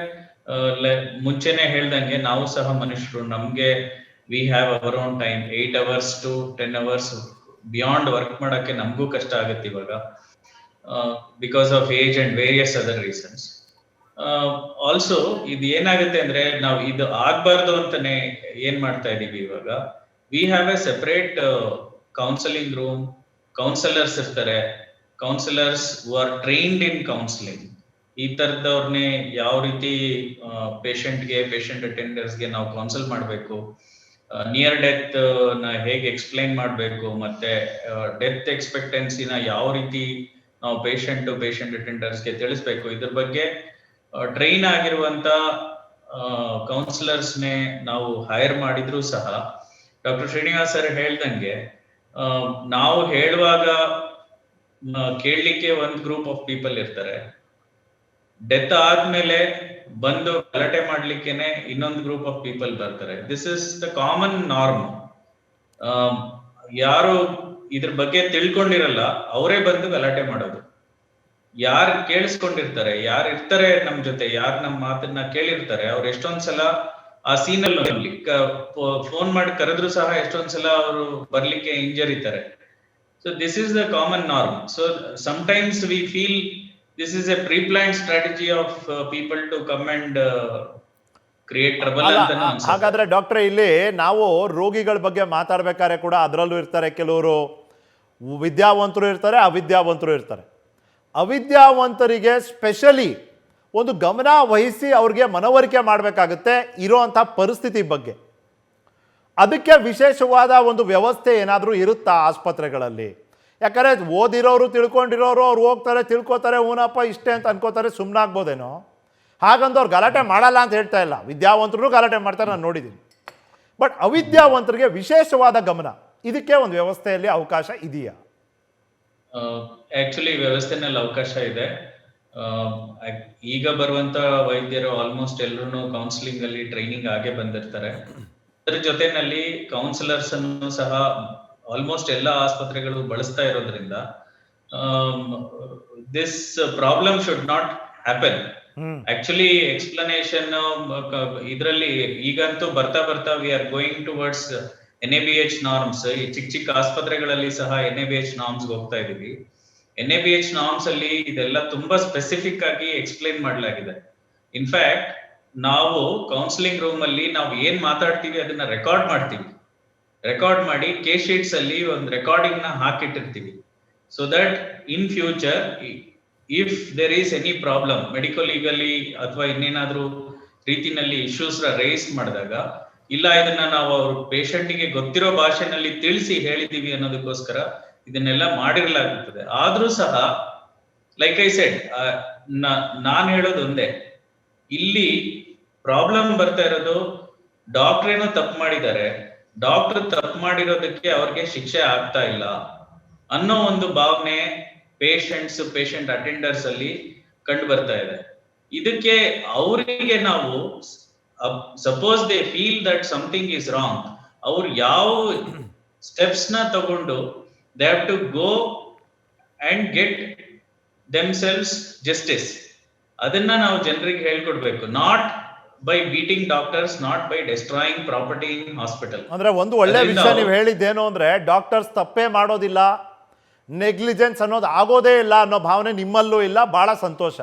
ಮುಂಚೆನೆ ಹೇಳ್ದಂಗೆ ನಾವು ಸಹ ಮನುಷ್ಯರು, ನಮ್ಗೆ we have our own time. 8 hours to 10 hours beyond work ಮಾಡಕ್ಕೆ ನಮಗೂ ಕಷ್ಟ ಆಗುತ್ತೆ ಇವಾಗ, because of age and various other reasons. Also ಇದು ಏನಾಗುತ್ತೆ ಅಂದ್ರೆ ನಾವು ಇದು ಆಗ್ಬಾರ್ದು ಅಂತಾನೆ ಏನ್ ಮಾಡ್ತಾ ಇದೀವಿ ಇವಾಗ. We have a separate counselling room, counsellors ಇರ್ತಾರೆ, counsellors who are trained in counselling. ಈ ತರದವ್ರನ್ನೇ ಯಾವ ರೀತಿ ಪೇಷಂಟ್ ಅಟೆಂಡರ್ಸ್ಗೆ ನಾವು ಕೌನ್ಸಲ್ ಮಾಡಬೇಕು, ನಿಯರ್ ಡೆತ್ ನ ಹೇಗೆ ಎಕ್ಸ್ಪ್ಲೈನ್ ಮಾಡಬೇಕು, ಮತ್ತೆ ಡೆತ್ ಎಕ್ಸ್ಪೆಕ್ಟೆನ್ಸಿನ ಯಾವ ರೀತಿ ನಾವು ಪೇಷಂಟ್ ಅಟೆಂಡರ್ಸ್ಗೆ ತಿಳಿಸ್ಬೇಕು, ಇದ್ರ ಬಗ್ಗೆ ಟ್ರೈನ್ ಆಗಿರುವಂತ ಕೌನ್ಸಿಲರ್ಸ್ನೇ ನಾವು ಹೈರ್ ಮಾಡಿದ್ರು ಸಹ ಡಾಕ್ಟರ್ ಶ್ರೀನಿವಾಸ್ ಸರ್ ಹೇಳ್ದಂಗೆ ನಾವು ಹೇಳುವಾಗ ಕೇಳಲಿಕ್ಕೆ ಒಂದು ಗ್ರೂಪ್ ಆಫ್ ಪೀಪಲ್ ಇರ್ತಾರೆ, ಡೆತ್ ಆದ್ಮೇಲೆ ಬಂದು ಗಲಾಟೆ ಮಾಡ್ಲಿಕ್ಕೆನೆ ಇನ್ನೊಂದು ಗ್ರೂಪ್ ಆಫ್ ಪೀಪಲ್ ಬರ್ತಾರೆ. This is the common norm. ಯಾರು ಇದ್ರ ಬಗ್ಗೆ ತಿಳ್ಕೊಂಡಿರಲ್ಲ ಅವರೇ ಬಂದು ಗಲಾಟೆ ಮಾಡೋದು. ಯಾರು ಕೇಳಿಸ್ಕೊಂಡಿರ್ತಾರೆ, ಯಾರು ಇರ್ತಾರೆ ನಮ್ ಜೊತೆ, ಯಾರು ನಮ್ಮ ಮಾತನ್ನ ಕೇಳಿರ್ತಾರೆ, ಅವ್ರು ಎಷ್ಟೊಂದ್ಸಲ ಆ ಸೀನಲ್ಲಿ ಫೋನ್ ಮಾಡಿ ಕರೆದ್ರು ಸಹ ಎಷ್ಟೊಂದ್ಸಲ ಅವರು ಬರ್ಲಿಕ್ಕೆ ಹಿಂಜರಿತಾರೆ. So this is the common norm. So sometimes we feel this is a pre-planned strategy of people to come and create trouble ಅಂತ ಅನ್ಸುತ್ತೆ. ಹಾಗಾದ್ರೆ ಡಾಕ್ಟ್ರೆ, ಇಲ್ಲಿ ನಾವು ರೋಗಿಗಳ ಬಗ್ಗೆ ಮಾತಾಡ್ಬೇಕಾದ್ರೆ ಕೂಡ ಅದರಲ್ಲೂ ಇರ್ತಾರೆ ಕೆಲವರು ವಿದ್ಯಾವಂತರು ಇರ್ತಾರೆ, ಅವಿದ್ಯಾವಂತರು ಇರ್ತಾರೆ. ಅವಿದ್ಯಾವಂತರಿಗೆ ಸ್ಪೆಷಲಿ ಒಂದು ಗಮನ ವಹಿಸಿ ಅವ್ರಿಗೆ ಮನವರಿಕೆ ಮಾಡಬೇಕಾಗುತ್ತೆ ಇರೋವಂಥ ಪರಿಸ್ಥಿತಿ ಬಗ್ಗೆ. ಅದಕ್ಕೆ ವಿಶೇಷವಾದ ಒಂದು ವ್ಯವಸ್ಥೆ ಏನಾದರೂ ಇರುತ್ತಾ ಆಸ್ಪತ್ರೆಗಳಲ್ಲಿ? ಯಾಕಂದರೆ ಓದಿರೋರು ತಿಳ್ಕೊಂಡಿರೋರು ಅವ್ರು ಹೋಗ್ತಾರೆ, ತಿಳ್ಕೊತಾರೆ, ಊನಪ್ಪ ಇಷ್ಟೇ ಅಂತ ಅನ್ಕೋತಾರೆ, ಸುಮ್ಮನಾಗ್ಬೋದೇನೋ. ಹಾಗಂದು ಅವ್ರು ಗಲಾಟೆ ಮಾಡಲ್ಲ ಅಂತ ಹೇಳ್ತಾ ಇಲ್ಲ, ವಿದ್ಯಾವಂತರು ಗಲಾಟೆ ಮಾಡ್ತಾರೆ, ನಾನು ನೋಡಿದ್ದೀನಿ. ಬಟ್ ಅವಿದ್ಯಾವಂತರಿಗೆ ವಿಶೇಷವಾದ ಗಮನ, ಇದಕ್ಕೆ ಒಂದು ವ್ಯವಸ್ಥೆಯಲ್ಲಿ ಅವಕಾಶ ಇದೆಯಾ? ಆಕ್ಚುಲಿ ವ್ಯವಸ್ಥೆನಲ್ಲಿ ಅವಕಾಶ ಇದೆ. ಈಗ ಬರುವಂತ ವೈದ್ಯರು ಆಲ್ಮೋಸ್ಟ್ ಎಲ್ಲರೂ ಕೌನ್ಸಿಲಿಂಗ್ ಅಲ್ಲಿ ಟ್ರೈನಿಂಗ್ ಆಗೇ ಬಂದಿರ್ತಾರೆ. ಅದರ ಜೊತೆನಲ್ಲಿ ಕೌನ್ಸಿಲರ್ಸ್ ಅನ್ನು ಸಹ ಆಲ್ಮೋಸ್ಟ್ ಎಲ್ಲ ಆಸ್ಪತ್ರೆಗಳು ಬಳಸ್ತಾ ಇರೋದ್ರಿಂದ this problem should not happen. Actually explanation ಇದರಲ್ಲಿ ಈಗಂತೂ ಬರ್ತಾ we are going towards NABH norms. ಈ ಚಿಕ್ಕ ಆಸ್ಪತ್ರೆಗಳಲ್ಲಿ ಸಹ NABH ನಾರ್ಮ್ಸ್ ಹೋಗ್ತಾ ಇದೀವಿ. NABH ನಾರ್ಮ್ಸ್ ಅಲ್ಲಿ ಇದೆಲ್ಲ ತುಂಬಾ ಸ್ಪೆಸಿಫಿಕ್ ಆಗಿ ಎಕ್ಸ್ಪ್ಲೈನ್ ಮಾಡಲಾಗಿದೆ. ಇನ್ಫ್ಯಾಕ್ಟ್ ನಾವು ಕೌನ್ಸಿಲಿಂಗ್ ರೂಮ್ ಅಲ್ಲಿ ನಾವು ಏನ್ ಮಾತಾಡ್ತೀವಿ ಅದನ್ನ ರೆಕಾರ್ಡ್ ಮಾಡಿ ಕೇಸ್ ಶೀಟ್ಸ್ ಅಲ್ಲಿ ಒಂದು ರೆಕಾರ್ಡಿಂಗ್ ನ ಹಾಕಿಟ್ಟಿರ್ತೀವಿ. So that in future if there is any problem medical legally ಅಥವಾ ಇನ್ನೇನಾದ್ರೂ ರೀತಿನಲ್ಲಿ ಇಶ್ಯೂಸ್ ರೈಸ್ ಮಾಡಿದಾಗ, ಇಲ್ಲ ಇದನ್ನ ನಾವು ಅವ್ರ ಪೇಷಂಟ್ಗೆ ಗೊತ್ತಿರೋ ಭಾಷೆನಲ್ಲಿ ತಿಳಿಸಿ ಹೇಳಿದೀವಿ ಅನ್ನೋದಕ್ಕೋಸ್ಕರ ಇದನ್ನೆಲ್ಲ ಮಾಡಿರಲಾಗುತ್ತದೆ. ಆದ್ರೂ ಸಹ ಲೈಕ್ ಐ ಸೆಡ್, ನಾನ್ ಹೇಳೋದು ಒಂದೇ, ಇಲ್ಲಿ ಪ್ರಾಬ್ಲಮ್ ಬರ್ತಾ ಇರೋದು ಡಾಕ್ಟರ್ ಏನೋ ತಪ್ಪು ಮಾಡಿದ್ದಾರೆ, ಡಾಕ್ಟರ್ ತಪ್ಪು ಮಾಡಿರೋದಕ್ಕೆ ಅವ್ರಿಗೆ ಶಿಕ್ಷೆ ಆಗ್ತಾ ಇಲ್ಲ ಅನ್ನೋ ಒಂದು ಭಾವನೆ ಪೇಷಂಟ್ ಅಟೆಂಡರ್ಸ್ ಅಲ್ಲಿ ಕಂಡು ಬರ್ತಾ ಇದೆ. ಇದಕ್ಕೆ ಅವರಿಗೆ ನಾವು suppose they feel that something is wrong, ಅವ್ರು ಯಾವ ಸ್ಟೆಪ್ಸ್ ನ ತಗೊಂಡು they have to go and get themselves justice, ಅದನ್ನ ನಾವು ಜನರಿಗೆ ಹೇಳ್ಕೊಡ್ಬೇಕು. Not by beating doctors, not by destroying property in hospital. ಅಂದ್ರೆ ಒಂದು ಒಳ್ಳೆ ವಿಷಯ ನೀವು ಹೇಳಿದ್ದೇನು ಅಂದ್ರೆ, ಡಾಕ್ಟರ್ಸ್ ತಪ್ಪೇ ಮಾಡೋದಿಲ್ಲ, ನೆಗ್ಲಿಜೆನ್ಸ್ ಅನ್ನೋದು ಆಗೋದೇ ಇಲ್ಲ ಅನ್ನೋ ಭಾವನೆ ನಿಮ್ಮಲ್ಲೂ ಇಲ್ಲ. ಬಹಳ ಸಂತೋಷ.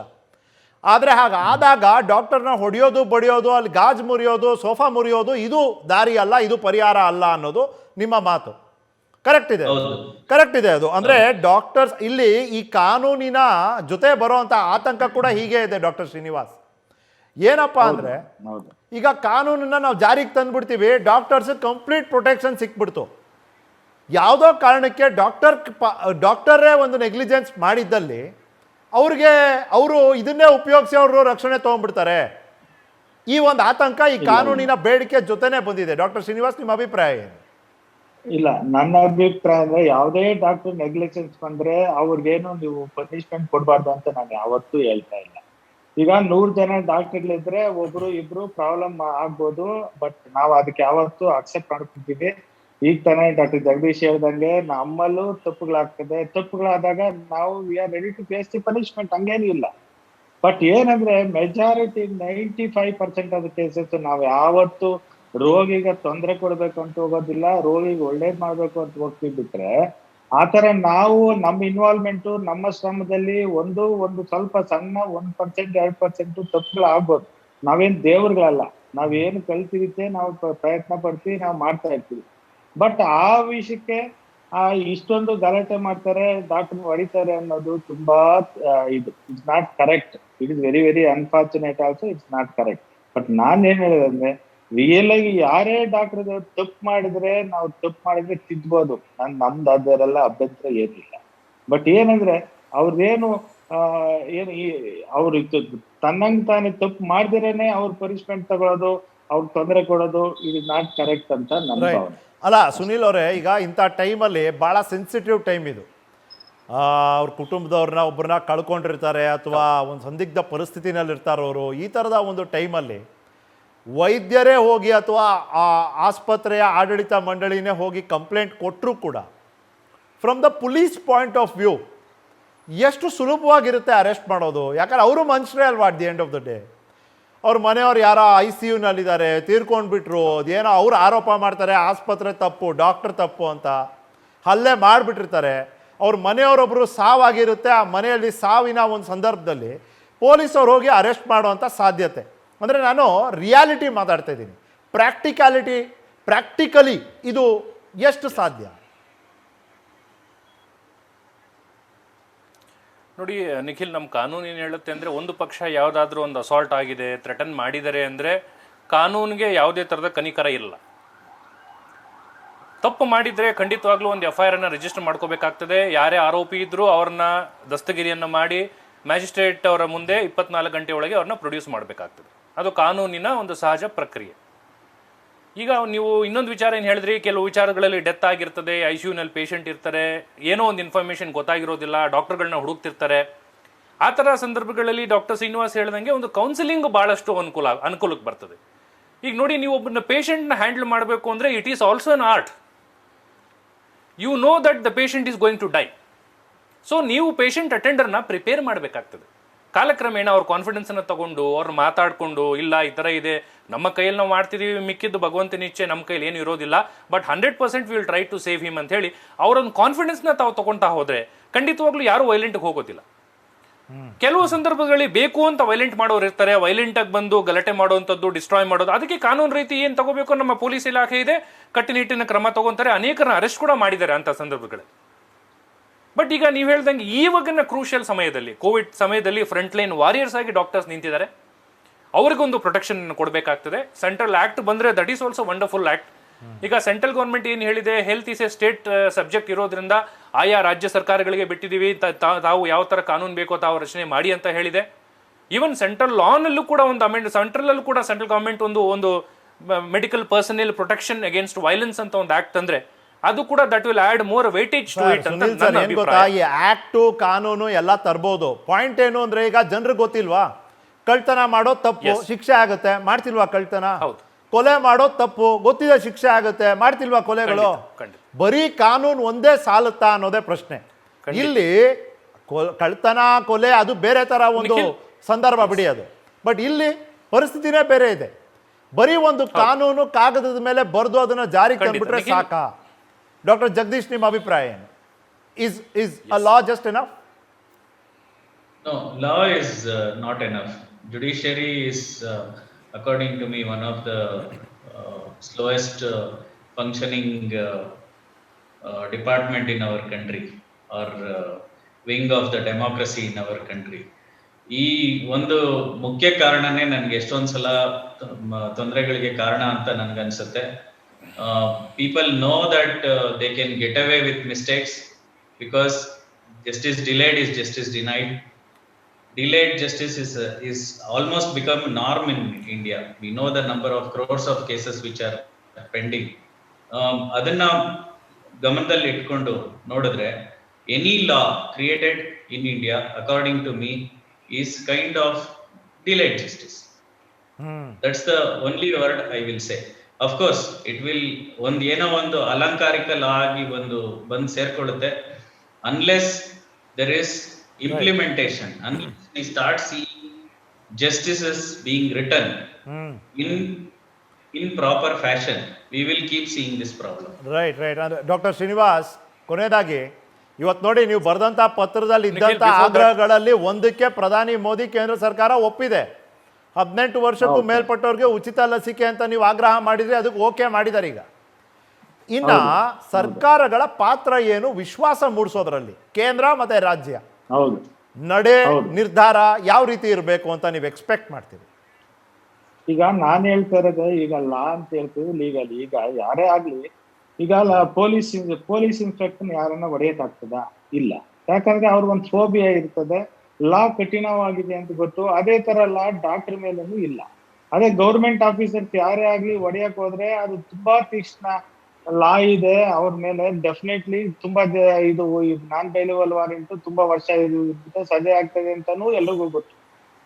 ಆದರೆ ಹಾಗಾದಾಗ ಡಾಕ್ಟರ್ನ ಹೊಡೆಯೋದು, ಬಡಿಯೋದು, ಅಲ್ಲಿ ಗಾಜು ಮುರಿಯೋದು, ಸೋಫಾ ಮುರಿಯೋದು ಇದು ದಾರಿ ಅಲ್ಲ, ಇದು ಪರಿಹಾರ ಅಲ್ಲ ಅನ್ನೋದು ನಿಮ್ಮ ಮಾತು. ಕರೆಕ್ಟ್ ಇದೆ ಅದು. ಅಂದರೆ ಡಾಕ್ಟರ್ಸ್ ಇಲ್ಲಿ ಈ ಕಾನೂನಿನ ಜೊತೆ ಬರೋವಂಥ ಆತಂಕ ಕೂಡ ಹೀಗೆ ಇದೆ ಡಾಕ್ಟರ್ ಶ್ರೀನಿವಾಸ್. ಏನಪ್ಪ ಅಂದರೆ, ಈಗ ಕಾನೂನನ್ನ ನಾವು ಜಾರಿಗೆ ತಂದುಬಿಡ್ತೀವಿ, ಡಾಕ್ಟರ್ಸ್ ಕಂಪ್ಲೀಟ್ ಪ್ರೊಟೆಕ್ಷನ್ ಸಿಕ್ಬಿಡ್ತು. ಯಾವುದೋ ಕಾರಣಕ್ಕೆ ಡಾಕ್ಟರೇ ಒಂದು ನೆಗ್ಲಿಜೆನ್ಸ್ ಮಾಡಿದ್ದಲ್ಲಿ ಅವರು ಇದನ್ನೇ ಉಪಯೋಗಿಸಿ ಅವರು ರಕ್ಷಣೆ ತೊಗೊಂಡ್ಬಿಡ್ತಾರೆ. ಈ ಒಂದು ಆತಂಕ ಈ ಕಾನೂನಿನ ಬೇಡಿಕೆ ಜೊತೆನೆ ಬಂದಿದೆ. ಡಾಕ್ಟರ್ ಶ್ರೀನಿವಾಸ್, ನಿಮ್ಮ ಅಭಿಪ್ರಾಯ ಏನು? ಇಲ್ಲ, ನನ್ನ ಅಭಿಪ್ರಾಯ ಅಂದ್ರೆ ಯಾವುದೇ ಡಾಕ್ಟರ್ ನೆಗ್ಲಿಜೆನ್ಸ್ ಬಂದ್ರೆ ಅವ್ರಿಗೇನು ನೀವು ಪನಿಷ್ಮೆಂಟ್ ಕೊಡಬಾರ್ದು ಅಂತ ನಾನು ಯಾವತ್ತೂ ಹೇಳ್ತಾ ಇಲ್ಲ. ಈಗ 100 ಜನ ಡಾಕ್ಟರ್ಗಳಿದ್ರೆ ಒಬ್ರು ಇಬ್ರು ಪ್ರಾಬ್ಲಮ್ ಆಗ್ಬೋದು, ಬಟ್ ನಾವು ಅದಕ್ಕೆ ಯಾವತ್ತೂ ಅಕ್ಸೆಪ್ಟ್ ಮಾಡ್ಕೊತೀವಿ. ಈಗ ತಾನೇ ಡಾಕ್ಟರ್ ಜಗದೀಶ್ ಹೇಳ್ದಂಗೆ ನಮ್ಮಲ್ಲೂ ತಪ್ಪುಗಳಾಗ್ತದೆ. ತಪ್ಪುಗಳಾದಾಗ ನಾವು we are ready to face the punishment, ಹಂಗೇನು ಇಲ್ಲ. ಬಟ್ ಏನಂದ್ರೆ ಮೆಜಾರಿಟಿ 95% ಆಫ್ ಕೇಸಸ್ ನಾವು ಯಾವತ್ತು ರೋಗಿಗೆ ತೊಂದರೆ ಕೊಡ್ಬೇಕು ಅಂತ ಹೋಗೋದಿಲ್ಲ, ರೋಗಿಗೆ ಒಳ್ಳೇದ್ ಮಾಡ್ಬೇಕು ಅಂತ ಹೋಗ್ತೀವಿ ಬಿಟ್ರೆ ಆತರ ನಾವು ನಮ್ಮ ಇನ್ವಾಲ್ವ್ಮೆಂಟ್ ನಮ್ಮ ಶ್ರಮದಲ್ಲಿ ಒಂದು ಸ್ವಲ್ಪ ಸಣ್ಣ 1% 2% ತಪ್ಪುಗಳು ಆಗ್ಬೋದು. ನಾವೇನ್ ದೇವ್ರುಗಳಲ್ಲ, ನಾವೇನು ಕಲ್ತಿರುತ್ತೆ ನಾವು ಪ್ರಯತ್ನ ಪಡ್ತೀವಿ, ನಾವು ಮಾಡ್ತಾ ಇರ್ತೀವಿ. ಬಟ್ ಆ ವಿಷಯಕ್ಕೆ ಇಷ್ಟೊಂದು ಗಲಾಟೆ ಮಾಡ್ತಾರೆ, ಡಾಕ್ಟರ್ ಹೊಡಿತಾರೆ ಅನ್ನೋದು ತುಂಬಾ ಇದು it's not correct. It is very very unfortunate also, it's not correct. But ನಾನ್ ಏನ್ ಹೇಳಿದ್ರೆ ರಿಯಲ್ ಆಗಿ ಯಾರೇ ಡಾಕ್ಟರ್ ತಪ್ಪು ಮಾಡಿದ್ರೆ ತಿದ್ಬೋದು, ನಮ್ದು ಅದರೆಲ್ಲ ಅಭ್ಯಂತರ ಏನಿಲ್ಲ. ಬಟ್ ಏನಂದ್ರೆ ಅವ್ರದೇನು ಏನು ಅವ್ರು ತನ್ನಂಗ್ ತಾನೇ ತಪ್ಪು ಮಾಡ್ದಿರೇನೆ ಅವ್ರ ಪನಿಷ್ಮೆಂಟ್ ತಗೊಳ್ಳೋದು, ಅವ್ರಿಗೆ ತೊಂದರೆ ಕೊಡೋದು, ಇಟ್ ಇಸ್ ನಾಟ್ ಕರೆಕ್ಟ್ ಅಂತ ನನ್ನ ಭಾವನೆ. ಅಲ್ಲ ಸುನೀಲ್ ಅವರೇ, ಈಗ ಇಂಥ ಟೈಮಲ್ಲಿ ಭಾಳ ಸೆನ್ಸಿಟಿವ್ ಟೈಮ್ ಇದು. ಅವ್ರ ಕುಟುಂಬದವ್ರನ್ನ ಒಬ್ಬರನ್ನ ಕಳ್ಕೊಂಡಿರ್ತಾರೆ ಅಥವಾ ಒಂದು ಸಂದಿಗ್ಧ ಪರಿಸ್ಥಿತಿನಲ್ಲಿ ಇರ್ತಾರವರು. ಈ ಥರದ ಒಂದು ಟೈಮಲ್ಲಿ ವೈದ್ಯರೇ ಹೋಗಿ ಅಥವಾ ಆ ಆಸ್ಪತ್ರೆಯ ಆಡಳಿತ ಮಂಡಳಿನೇ ಹೋಗಿ ಕಂಪ್ಲೇಂಟ್ ಕೊಟ್ಟರೂ ಕೂಡ from the police point of view ಎಷ್ಟು ಸುಲಭವಾಗಿರುತ್ತೆ ಅರೆಸ್ಟ್ ಮಾಡೋದು. ಯಾಕಂದ್ರೆ ಅವರು ಮನುಷ್ಯರೇ ಅಲ್ವಾ at the end of the day. ಅವ್ರ ಮನೆಯವ್ರು ಯಾರೋ ICUನಲ್ಲಿದ್ದಾರೆ, ತೀರ್ಕೊಂಡ್ಬಿಟ್ರು, ಅದೇನೋ ಅವ್ರು ಆರೋಪ ಮಾಡ್ತಾರೆ ಆಸ್ಪತ್ರೆ ತಪ್ಪು, ಡಾಕ್ಟರ್ ತಪ್ಪು ಅಂತ ಹಲ್ಲೆ ಮಾಡಿಬಿಟ್ಟಿರ್ತಾರೆ. ಅವ್ರ ಮನೆಯವರೊಬ್ಬರು ಸಾವಾಗಿರುತ್ತೆ, ಆ ಮನೆಯಲ್ಲಿ ಸಾವಿನ ಒಂದು ಸಂದರ್ಭದಲ್ಲಿ ಪೊಲೀಸವ್ರು ಹೋಗಿ ಅರೆಸ್ಟ್ ಮಾಡುವಂಥ ಸಾಧ್ಯತೆ. ಅಂದರೆ ನಾನು ರಿಯಾಲಿಟಿ ಮಾತಾಡ್ತಾ ಇದ್ದೀನಿ, ಪ್ರಾಕ್ಟಿಕಲಿ ಇದು ಎಷ್ಟು ಸಾಧ್ಯ? ನೋಡಿ ನಿಖಿಲ್, ನಮ್ಮ ಕಾನೂನು ಏನು ಹೇಳುತ್ತೆ ಅಂದರೆ, ಒಂದು ಪಕ್ಷ ಯಾವುದಾದ್ರೂ ಒಂದು ಅಸಾಲ್ಟ್ ಆಗಿದೆ, ಥ್ರೆಟನ್ ಮಾಡಿದ್ದಾರೆ ಅಂದರೆ ಕಾನೂನಿಗೆ ಯಾವುದೇ ಥರದ ಕನಿಕರ ಇಲ್ಲ. ತಪ್ಪು ಮಾಡಿದರೆ ಖಂಡಿತವಾಗ್ಲೂ ಒಂದು FIR ರಿಜಿಸ್ಟರ್ ಮಾಡ್ಕೋಬೇಕಾಗ್ತದೆ. ಯಾರೇ ಆರೋಪಿ ಇದ್ದರೂ ಅವ್ರನ್ನ ದಸ್ತಗಿರಿಯನ್ನು ಮಾಡಿ ಮ್ಯಾಜಿಸ್ಟ್ರೇಟ್ ಅವರ ಮುಂದೆ 24 ಗಂಟೆ ಒಳಗೆ ಅವ್ರನ್ನ ಪ್ರೊಡ್ಯೂಸ್ ಮಾಡಬೇಕಾಗ್ತದೆ. ಅದು ಕಾನೂನಿನ ಒಂದು ಸಹಜ ಪ್ರಕ್ರಿಯೆ. ಈಗ ನೀವು ಇನ್ನೊಂದು ವಿಚಾರ ಏನು ಹೇಳಿದ್ರಿ, ಕೆಲವು ವಿಚಾರಗಳಲ್ಲಿ ಡೆತ್ ಆಗಿರ್ತದೆ, ICUನಲ್ಲಿ ಪೇಷಂಟ್ ಇರ್ತಾರೆ, ಏನೋ ಒಂದು ಇನ್ಫಾರ್ಮೇಷನ್ ಗೊತ್ತಾಗಿರೋದಿಲ್ಲ, ಡಾಕ್ಟರ್ಗಳನ್ನ ಹುಡುಕ್ತಿರ್ತಾರೆ. ಆ ಥರ ಸಂದರ್ಭಗಳಲ್ಲಿ ಡಾಕ್ಟರ್ ಶ್ರೀನಿವಾಸ್ ಹೇಳ್ದಂಗೆ ಒಂದು ಕೌನ್ಸಿಲಿಂಗ್ ಭಾಳಷ್ಟು ಅನುಕೂಲಕ್ಕೆ ಬರ್ತದೆ. ಈಗ ನೋಡಿ, ನೀವು ಒಬ್ಬನ ಪೇಷಂಟ್ನ ಹ್ಯಾಂಡಲ್ ಮಾಡಬೇಕು ಅಂದರೆ it is also an art. You know that the patient is going to die. So ನೀವು ಪೇಷಂಟ್ ಅಟೆಂಡರ್ನ ಪ್ರಿಪೇರ್ ಮಾಡಬೇಕಾಗ್ತದೆ. ಕಾಲಕ್ರಮೇಣ ಅವ್ರ ಕಾನ್ಫಿಡೆನ್ಸನ್ನು ತಗೊಂಡು ಅವ್ರನ್ನ ಮಾತಾಡಿಕೊಂಡು, ಇಲ್ಲ ಈ ಥರ ಇದೆ, ನಮ್ಮ ಕೈಯಲ್ಲಿ ನಾವು ಮಾಡ್ತಿದ್ದೀವಿ, ಮಿಕ್ಕಿದ್ದು ಭಗವಂತನ ಇಚ್ಛೆ, ನಮ್ಮ ಕೈಯಲ್ಲಿ ಏನು ಇರೋದಿಲ್ಲ, but 100% will try to save him ಅಂತ ಹೇಳಿ ಅವರೊಂದು ಕಾನ್ಫಿಡೆನ್ಸ್ನ ತಾವು ತಗೊಳ್ತಾ ಹೋದರೆ ಖಂಡಿತವಾಗ್ಲೂ ಯಾರು ವೈಲೆಂಟ್ಗೆ ಹೋಗೋದಿಲ್ಲ. ಕೆಲವು ಸಂದರ್ಭಗಳಲ್ಲಿ ಬೇಕು ಅಂತ ವೈಲೆಂಟ್ ಮಾಡೋರು ಇರ್ತಾರೆ, ವೈಲೆಂಟಾಗಿ ಬಂದು ಗಲಾಟೆ ಮಾಡುವಂಥದ್ದು, ಡಿಸ್ಟ್ರಾಯ್ ಮಾಡೋದು. ಅದಕ್ಕೆ ಕಾನೂನು ರೀತಿ ಏನು ತಗೋಬೇಕು ನಮ್ಮ ಪೊಲೀಸ್ ಇಲಾಖೆ ಇದೆ, ಕಟ್ಟುನಿಟ್ಟಿನ ಕ್ರಮ ತಗೊಂತಾರೆ. ಅನೇಕರನ್ನ ಅರೆಸ್ಟ್ ಕೂಡ ಮಾಡಿದ್ದಾರೆ ಅಂಥ ಸಂದರ್ಭಗಳಲ್ಲಿ. ಬಟ್ ಈಗ ನೀವು ಹೇಳ್ದಂಗೆ ಈವಾಗಿನ ಕ್ರೂಷಿಯಲ್ ಸಮಯದಲ್ಲಿ, ಕೋವಿಡ್ ಸಮಯದಲ್ಲಿ ಫ್ರಂಟ್ ಲೈನ್ ವಾರಿಯರ್ಸ್ ಆಗಿ ಡಾಕ್ಟರ್ಸ್ ನಿಂತಿದ್ದಾರೆ. ಅವ್ರಿಗೊಂದು ಪ್ರೊಟೆಕ್ಷನ್ ಕೊಡಬೇಕಾಗ್ತದೆ. ಸೆಂಟ್ರಲ್ ಆಕ್ಟ್ ಬಂದರೆ that is also wonderful act. ಈಗ ಸೆಂಟ್ರಲ್ ಗೌರ್ಮೆಂಟ್ ಏನು ಹೇಳಿದೆ, health is A state subject ಇರೋದ್ರಿಂದ ಆಯಾ ರಾಜ್ಯ ಸರ್ಕಾರಗಳಿಗೆ ಬಿಟ್ಟಿದ್ದೀವಿ, ತಾವು ಯಾವ ಥರ ಕಾನೂನು ಬೇಕೋ ತಾವು ರಚನೆ ಮಾಡಿ ಅಂತ ಹೇಳಿದೆ. ಈವನ್ ಸೆಂಟ್ರಲ್ ಲಾನಲ್ಲೂ ಕೂಡ ಒಂದು ಅಮೆಂಡ್, ಸೆಂಟ್ರಲ್ಲೂ ಕೂಡ ಸೆಂಟ್ರಲ್ ಗೌರ್ಮೆಂಟ್ ಒಂದು medical personal protection against violence ಅಂತ ಒಂದು ಆಕ್ಟ್ ಅಂದ್ರೆ ಅದು ಕೂಡ that will add more weightage to it ಅಂತ ನನ್ನ ಅಭಿಪ್ರಾಯ. ಈ ಆಕ್ಟು ಕಾನೂನು ಎಲ್ಲ ತರ್ಬೋದು. ಪಾಯಿಂಟ್ ಏನು ಅಂದ್ರೆ, ಈಗ ಜನರಿಗೆ ಗೊತ್ತಿಲ್ವಾ, ಕಳ್ತನ ಮಾಡೋ ತಪ್ಪು ಶಿಕ್ಷೆ ಆಗುತ್ತೆ, ಮಾಡ್ತಿಲ್ವಾ ಕಳ್ತನ? ಕೊಲೆ ಮಾಡೋ ತಪ್ಪು ಗೊತ್ತಿದೆ, ಶಿಕ್ಷೆ ಆಗುತ್ತೆ, ಮಾಡ್ತಿಲ್ವಾ ಕೊಲೆಗಳು? ಬರೀ ಕಾನೂನು ಒಂದೇ ಸಾಲುತ್ತಾ ಅನ್ನೋದೇ ಪ್ರಶ್ನೆ. ಇಲ್ಲಿ ಕಳ್ತನ, ಕೊಲೆ ಅದು ಬೇರೆ ತರ ಒಂದು ಸಂದರ್ಭ ಬಿಡಿ ಅದು. ಬಟ್ ಇಲ್ಲಿ ಪರಿಸ್ಥಿತಿನೇ ಬೇರೆ ಇದೆ. ಬರೀ ಒಂದು ಕಾನೂನು ಕಾಗದದ ಮೇಲೆ ಬರೆದು ಅದನ್ನ ಜಾರಿಗೆ ತಂದ್ಬಿಟ್ರೆ ಸಾಕ? ಡಾಕ್ಟರ್ ಜಗದೀಶ್, ನಿಮ್ಮ ಅಭಿಪ್ರಾಯ ಏನು? Is a law just enough? No, law is not enough. Judiciary is, according to me, one of the slowest functioning department in our country, or wing of the democracy in our country. ಈ ಒಂದು ಮುಖ್ಯ ಕಾರಣನೇ ನನಗೆ ಎಷ್ಟೊಂದ್ಸಲ ತೊಂದರೆಗಳಿಗೆ ಕಾರಣ ಅಂತ ನನ್ಗನ್ಸುತ್ತೆ. People know that they can get away with mistakes because justice delayed is justice denied. Delayed justice is almost become norm in India. We know the number of crores of cases which are pending. Adanna gamanadalli itkondu nodidre any law created in India, according to me, is kind of delayed justice. That's the only word I will say. Of course, it will ಒಂದು ಅಲಂಕಾರಿಕ ಲಾ ಆಗಿ ಬಂದು ಸೇರ್ಕೊಳ್ಳುತ್ತೆ. Unless there is implementation, unless we start seeing justices being written in proper fashion, we will keep seeing this problem. Right. Doctor Srinivas, ಕೊನೆಯದಾಗಿ ಇವತ್ತು ನೋಡಿ, ನೀವು ಬರೆದಂತ ಪತ್ರದಲ್ಲಿ ಇದ್ದಂತ ಆಗ್ರಹಗಳಲ್ಲಿ ಒಂದಕ್ಕೆ ಪ್ರಧಾನಿ ಮೋದಿ ಕೇಂದ್ರ ಸರ್ಕಾರ ಒಪ್ಪಿದೆ. 18 ವರ್ಷಕ್ಕೂ ಮೇಲ್ಪಟ್ಟವ್ರಿಗೆ ಉಚಿತ ಲಸಿಕೆ ಅಂತ ನೀವು ಆಗ್ರಹ ಮಾಡಿದ್ರೆ ಅದಕ್ಕೆ ಓಕೆ ಮಾಡಿದ್ದಾರೆ. ಈಗ ಇನ್ನ ಸರ್ಕಾರಗಳ ಪಾತ್ರ ಏನು ವಿಶ್ವಾಸ ಮೂಡಿಸೋದ್ರಲ್ಲಿ, ಕೇಂದ್ರ ಮತ್ತೆ ರಾಜ್ಯ ಹೌದು ನಡೆ ನಿರ್ಧಾರ ಯಾವ ರೀತಿ ಇರಬೇಕು ಅಂತ ನೀವು ಎಕ್ಸ್ಪೆಕ್ಟ್ ಮಾಡ್ತೀರಿ? ಈಗ ನಾನ್ ಹೇಳ್ತಾ ಇರೋದು, ಈಗ ಲಾ ಅಂತ ಹೇಳ್ತೀವಿ, ಲೀಗಲ್. ಈಗ ಯಾರೇ ಆಗ್ಲಿ, ಈಗ ಪೊಲೀಸ್ ಇನ್ಸ್ಪೆಕ್ಟರ್ ಯಾರನ್ನ ಹೊಡೆಯಕ್ಕಾಗ್ತದ? ಇಲ್ಲ. ಯಾಕಂದ್ರೆ ಅವ್ರಿಗೊಂದು ಫೋಬಿಯಾ ಇರ್ತದೆ, ಲಾ ಕಠಿಣವಾಗಿದೆ ಅಂತ ಗೊತ್ತು. ಅದೇ ತರ ಲಾ ಡಾಕ್ಟರ್ ಮೇಲೂ ಇಲ್ಲ. ಅದೇ ಗೌರ್ಮೆಂಟ್ ಆಫೀಸರ್ಸ್ ಯಾರೇ ಆಗ್ಲಿ ಹೊಡೆಯಕ್ ಹೋದ್ರೆ ಅದು ತುಂಬಾ ತೀಕ್ಷ್ಣ ಲಾ ಇದೆ ಅವ್ರ ಮೇಲೆ. ಡೆಫಿನೆಟ್ಲಿ ತುಂಬಾ ಇದು ನಾನ್ ಬೈಲೇಬಲ್ ವಾರೆಂಟ್ ತುಂಬಾ ವರ್ಷ ಸಜೆ ಆಗ್ತದೆ ಅಂತಾನು ಎಲ್ರಿಗೂ ಗೊತ್ತು.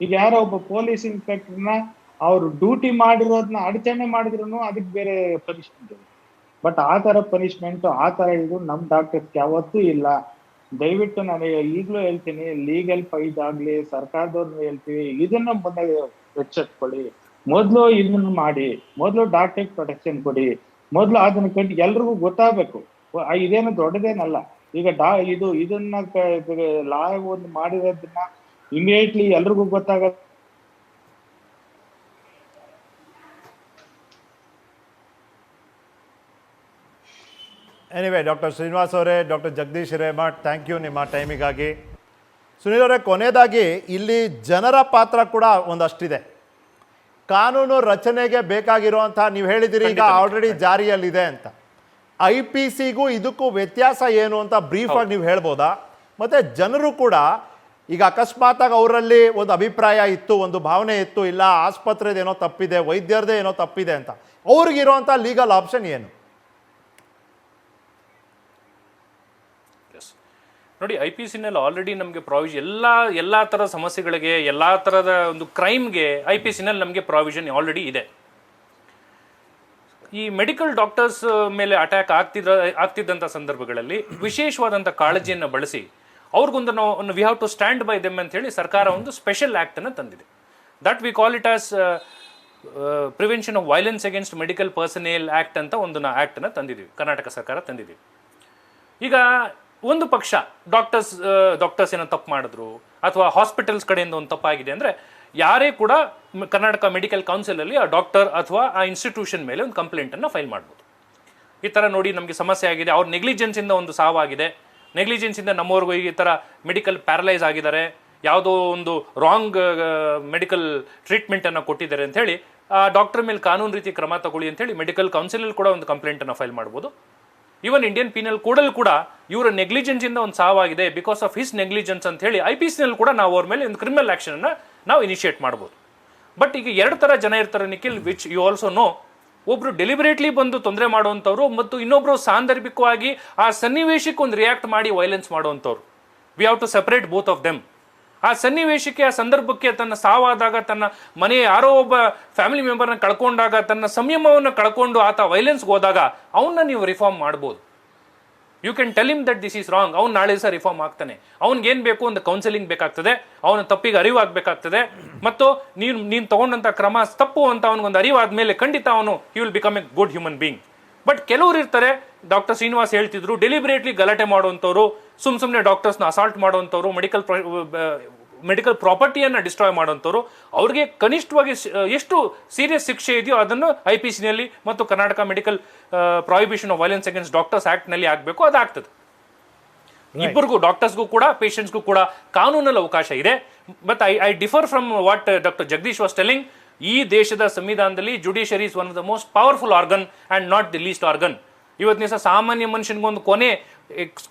ಈಗ ಯಾರೋ ಒಬ್ಬ ಪೊಲೀಸ್ ಇನ್ಸ್ಪೆಕ್ಟರ್ನ ಅವ್ರು ಡ್ಯೂಟಿ ಮಾಡಿರೋದನ್ನ ಅಡಚಣೆ ಮಾಡಿದ್ರು ಅದಕ್ಕೆ ಬೇರೆ ಪನಿಷ್ಮೆಂಟ್ ಇದೆ. ಬಟ್ ಆ ತರ ಪನಿಷ್ಮೆಂಟ್, ಆ ತರ ಇದು ನಮ್ ಡಾಕ್ಟರ್ಸ್ ಯಾವತ್ತೂ ಇಲ್ಲ. ದಯವಿಟ್ಟು ನಾನು ಈಗ್ಲೂ ಹೇಳ್ತೀನಿ, ಲೀಗಲ್ ಫೈಟ್ ಆಗ್ಲಿ, ಸರ್ಕಾರದವ್ರನ್ನ ಹೇಳ್ತೀವಿ, ಇದನ್ನ ಮುಂದೆ ಎಚ್ಚೆತ್ಕೊಳ್ಳಿ. ಮೊದ್ಲು ಇದನ್ನ ಮಾಡಿ, ಮೊದ್ಲು ಡಾಕ್ಟರ್ ಪ್ರೊಟೆಕ್ಷನ್ ಕೊಡಿ, ಮೊದ್ಲು ಅದನ್ನ ಕಟ್ಟಿ ಎಲ್ರಿಗೂ ಗೊತ್ತಾಗ್ಬೇಕು. ಇದೇನು ದೊಡ್ಡದೇನಲ್ಲ. ಈಗ ಇದನ್ನ ಲಾ ಒಂದು ಮಾಡಿರೋದನ್ನ ಇಮಿಡಿಯೇಟ್ಲಿ ಎಲ್ರಿಗೂ ಗೊತ್ತಾಗತ್ತೆ. ಎನಿವೆ, ಡಾಕ್ಟರ್ ಶ್ರೀನಿವಾಸ್ ಅವರೇ, doctor Jagadish Hiremath, thank you ನಿಮ್ಮ ಟೈಮಿಗಾಗಿ. ಸುನೀಲ್ ಅವರೇ, ಕೊನೆಯದಾಗಿ ಇಲ್ಲಿ ಜನರ ಪಾತ್ರ ಕೂಡ ಒಂದಷ್ಟಿದೆ. ಕಾನೂನು ರಚನೆಗೆ ಬೇಕಾಗಿರುವಂಥ, ನೀವು ಹೇಳಿದಿರಿ ಈಗ ಆಲ್ರೆಡಿ ಜಾರಿಯಲ್ಲಿದೆ ಅಂತ, IPCಗೂ ಇದಕ್ಕೂ ವ್ಯತ್ಯಾಸ ಏನು ಅಂತ ಬ್ರೀಫಾಗಿ ನೀವು ಹೇಳ್ಬೋದಾ? ಮತ್ತು ಜನರು ಕೂಡ ಈಗ ಅಕಸ್ಮಾತಾಗಿ ಅವರಲ್ಲಿ ಒಂದು ಅಭಿಪ್ರಾಯ ಇತ್ತು, ಒಂದು ಭಾವನೆ ಇತ್ತು, ಇಲ್ಲ ಆಸ್ಪತ್ರೆದೇನೋ ತಪ್ಪಿದೆ, ವೈದ್ಯರದೇ ಏನೋ ತಪ್ಪಿದೆ ಅಂತ, ಅವ್ರಿಗಿರುವಂಥ ಲೀಗಲ್ ಆಪ್ಷನ್ ಏನು? ನೋಡಿ, IPCನಲ್ಲಿ ಆಲ್ರೆಡಿ ನಮಗೆ ಪ್ರಾವಿಷನ್ ಎಲ್ಲ ಥರದ ಸಮಸ್ಯೆಗಳಿಗೆ, ಎಲ್ಲ ಥರದ ಒಂದು ಕ್ರೈಮ್ಗೆ IPCನಲ್ಲಿ ನಮಗೆ ಪ್ರಾವಿಷನ್ ಆಲ್ರೆಡಿ ಇದೆ. ಈ ಮೆಡಿಕಲ್ ಡಾಕ್ಟರ್ಸ್ ಮೇಲೆ ಅಟ್ಯಾಕ್ ಆಗ್ತಿದ್ದಂಥ ಸಂದರ್ಭಗಳಲ್ಲಿ ವಿಶೇಷವಾದಂಥ ಕಾಳಜಿಯನ್ನು ಬಳಸಿ ಅವ್ರಿಗೊಂದು ನಾವು we have to stand by them ಅಂತ ಹೇಳಿ ಸರ್ಕಾರ ಒಂದು ಸ್ಪೆಷಲ್ ಆ್ಯಕ್ಟನ್ನು ತಂದಿದೆ. That we call it as prevention of violence against medical personnel act ಅಂತ ಒಂದು ಆ್ಯಕ್ಟನ್ನು ತಂದಿದ್ದೀವಿ, ಕರ್ನಾಟಕ ಸರ್ಕಾರ ತಂದಿದ್ದೀವಿ. ಈಗ ಒಂದು ಪಕ್ಷ ಡಾಕ್ಟರ್ಸ್ ಏನೋ ತಪ್ಪು ಮಾಡಿದ್ರು ಅಥವಾ ಹಾಸ್ಪಿಟಲ್ಸ್ ಕಡೆಯಿಂದ ಒಂದು ತಪ್ಪಾಗಿದೆ ಅಂದರೆ ಯಾರೇ ಕೂಡ ಕರ್ನಾಟಕ ಮೆಡಿಕಲ್ ಕೌನ್ಸಿಲಲ್ಲಿ ಆ ಡಾಕ್ಟರ್ ಅಥವಾ ಆ ಇನ್ಸ್ಟಿಟ್ಯೂಷನ್ ಮೇಲೆ ಒಂದು ಕಂಪ್ಲೇಂಟನ್ನು ಫೈಲ್ ಮಾಡ್ಬೋದು. ಈ ಥರ ನೋಡಿ ನಮಗೆ ಸಮಸ್ಯೆ ಆಗಿದೆ, ಅವ್ರ ನೆಗ್ಲಿಜೆನ್ಸಿಂದ ಒಂದು ಸಾವಾಗಿದೆ, ನೆಗ್ಲಿಜೆನ್ಸಿಂದ ನಮ್ಮವ್ರಿಗೂ ಈ ಥರ ಮೆಡಿಕಲ್ ಪ್ಯಾರಲೈಸ್ ಆಗಿದ್ದಾರೆ, ಯಾವುದೋ ಒಂದು ರಾಂಗ್ ಮೆಡಿಕಲ್ ಟ್ರೀಟ್ಮೆಂಟನ್ನು ಕೊಟ್ಟಿದ್ದಾರೆ ಅಂತ ಹೇಳಿ ಆ ಡಾಕ್ಟರ್ ಮೇಲೆ ಕಾನೂನು ರೀತಿ ಕ್ರಮ ತಗೊಳ್ಳಿ ಅಂತೇಳಿ ಮೆಡಿಕಲ್ ಕೌನ್ಸಿಲಲ್ಲಿ ಕೂಡ ಒಂದು ಕಂಪ್ಲೇಂಟನ್ನು ಫೈಲ್ ಮಾಡ್ಬೋದು. ಈವನ್ ಇಂಡಿಯನ್ ಪೀನಲ್ ಕೋಡಲ್ಲಿ ಕೂಡ ಇವರ ನೆಗ್ಲಿಜೆನ್ಸ್ ಇಂದ ಒಂದು ಸಾವಾಗಿದೆ, ಬಿಕಾಸ್ ಆಫ್ ಹಿಸ್ ನೆಗ್ಲಿಜೆನ್ಸ್ ಅಂತ ಹೇಳಿ IPCನಲ್ಲಿ ಕೂಡ ನಾವು ಅವ್ರ ಮೇಲೆ ಒಂದು ಕ್ರಿಮಿನಲ್ ಆಕ್ಷನ್ ನಾವು ಇನಿಷಿಯೇಟ್ ಮಾಡ್ಬೋದು. ಬಟ್ ಈಗ ಎರಡು ಥರ ಜನ ಇರ್ತಾರೆ Nikhil, which you also know. ಒಬ್ರು ಡೆಲಿಬರೇಟ್ಲಿ ಬಂದು ತೊಂದರೆ ಮಾಡುವಂಥವ್ರು ಮತ್ತು ಇನ್ನೊಬ್ರು ಸಾಂದರ್ಭಿಕವಾಗಿ ಆ ಸನ್ನಿವೇಶಕ್ಕೆ ಒಂದು ರಿಯಾಕ್ಟ್ ಮಾಡಿ ವೈಲೆನ್ಸ್ ಮಾಡುವಂಥವ್ರು. We have to separate both of them. ಆ ಸನ್ನಿವೇಶಕ್ಕೆ, ಆ ಸಂದರ್ಭಕ್ಕೆ, ತನ್ನ ಸಾವಾದಾಗ, ತನ್ನ ಮನೆಯ ಯಾರೋ ಒಬ್ಬ ಫ್ಯಾಮಿಲಿ ಮೆಂಬರ್ನ ಕಳ್ಕೊಂಡಾಗ, ತನ್ನ ಸಂಯಮವನ್ನು ಕಳ್ಕೊಂಡು ಆತ ವೈಲೆನ್ಸ್ಗೆ ಹೋದಾಗ ಅವನ್ನ ನೀವು ರಿಫಾರ್ಮ್ ಮಾಡ್ಬೋದು. You can tell him that this is wrong. ಅವ್ನು ನಾಳೆ ದಿವಸ ರಿಫಾರ್ಮ್ ಆಗ್ತಾನೆ. ಅವ್ನಿಗೇನು ಬೇಕು, ಒಂದು ಕೌನ್ಸಿಲಿಂಗ್ ಬೇಕಾಗ್ತದೆ, ಅವನ ತಪ್ಪಿಗೆ ಅರಿವಾಗಬೇಕಾಗ್ತದೆ, ಮತ್ತು ನೀನು ತಗೊಂಡಂಥ ಕ್ರಮ ತಪ್ಪು ಅಂತ ಅವನಿಗೊಂದು ಅರಿವಾದ್ಮೇಲೆ ಖಂಡಿತ ಅವನು he will become a good human being. But ಕೆಲವರು ಇರ್ತಾರೆ, ಡಾಕ್ಟರ್ ಶ್ರೀನಿವಾಸ್ ಹೇಳ್ತಿದ್ರು, ಡೆಲಿಬರೇಟ್ಲಿ ಗಲಾಟೆ ಮಾಡುವಂಥವ್ರು, ಸುಮ್ಮನೆ ಡಾಕ್ಟರ್ಸ್ನ ಅಸಾಲ್ಟ್ ಮಾಡುವಂಥವ್ರು, ಮೆಡಿಕಲ್ ಪ್ರಾಪರ್ಟಿಯನ್ನು ಡಿಸ್ಟ್ರಾಯ್ ಮಾಡುವಂಥವ್ರು, ಅವ್ರಿಗೆ ಕನಿಷ್ಠವಾಗಿ ಎಷ್ಟು ಸೀರಿಯಸ್ ಶಿಕ್ಷೆ ಇದೆಯೋ ಅದನ್ನು IPCನಲ್ಲಿ ಮತ್ತು Karnataka medical prohibition of violence against doctors ಆ್ಯಕ್ಟ್ನಲ್ಲಿ ಆಗಬೇಕು, ಅದಾಗ್ತದೆ. ಇಬ್ಬರಿಗೂ, ಡಾಕ್ಟರ್ಸ್ಗೂ ಕೂಡ ಪೇಷಂಟ್ಸ್ಗೂ ಕೂಡ ಕಾನೂನಲ್ಲಿ ಅವಕಾಶ ಇದೆ. But I differ from what doctor Jagadish was telling. ಈ ದೇಶದ ಸಂವಿಧಾನದಲ್ಲಿ judiciary is one of the most powerful organ and not the list organ. ಇವತ್ತಿನ ದಿವಸ ಸಾಮಾನ್ಯ ಮನುಷ್ಯನಿಗೊಂದು ಕೊನೆ,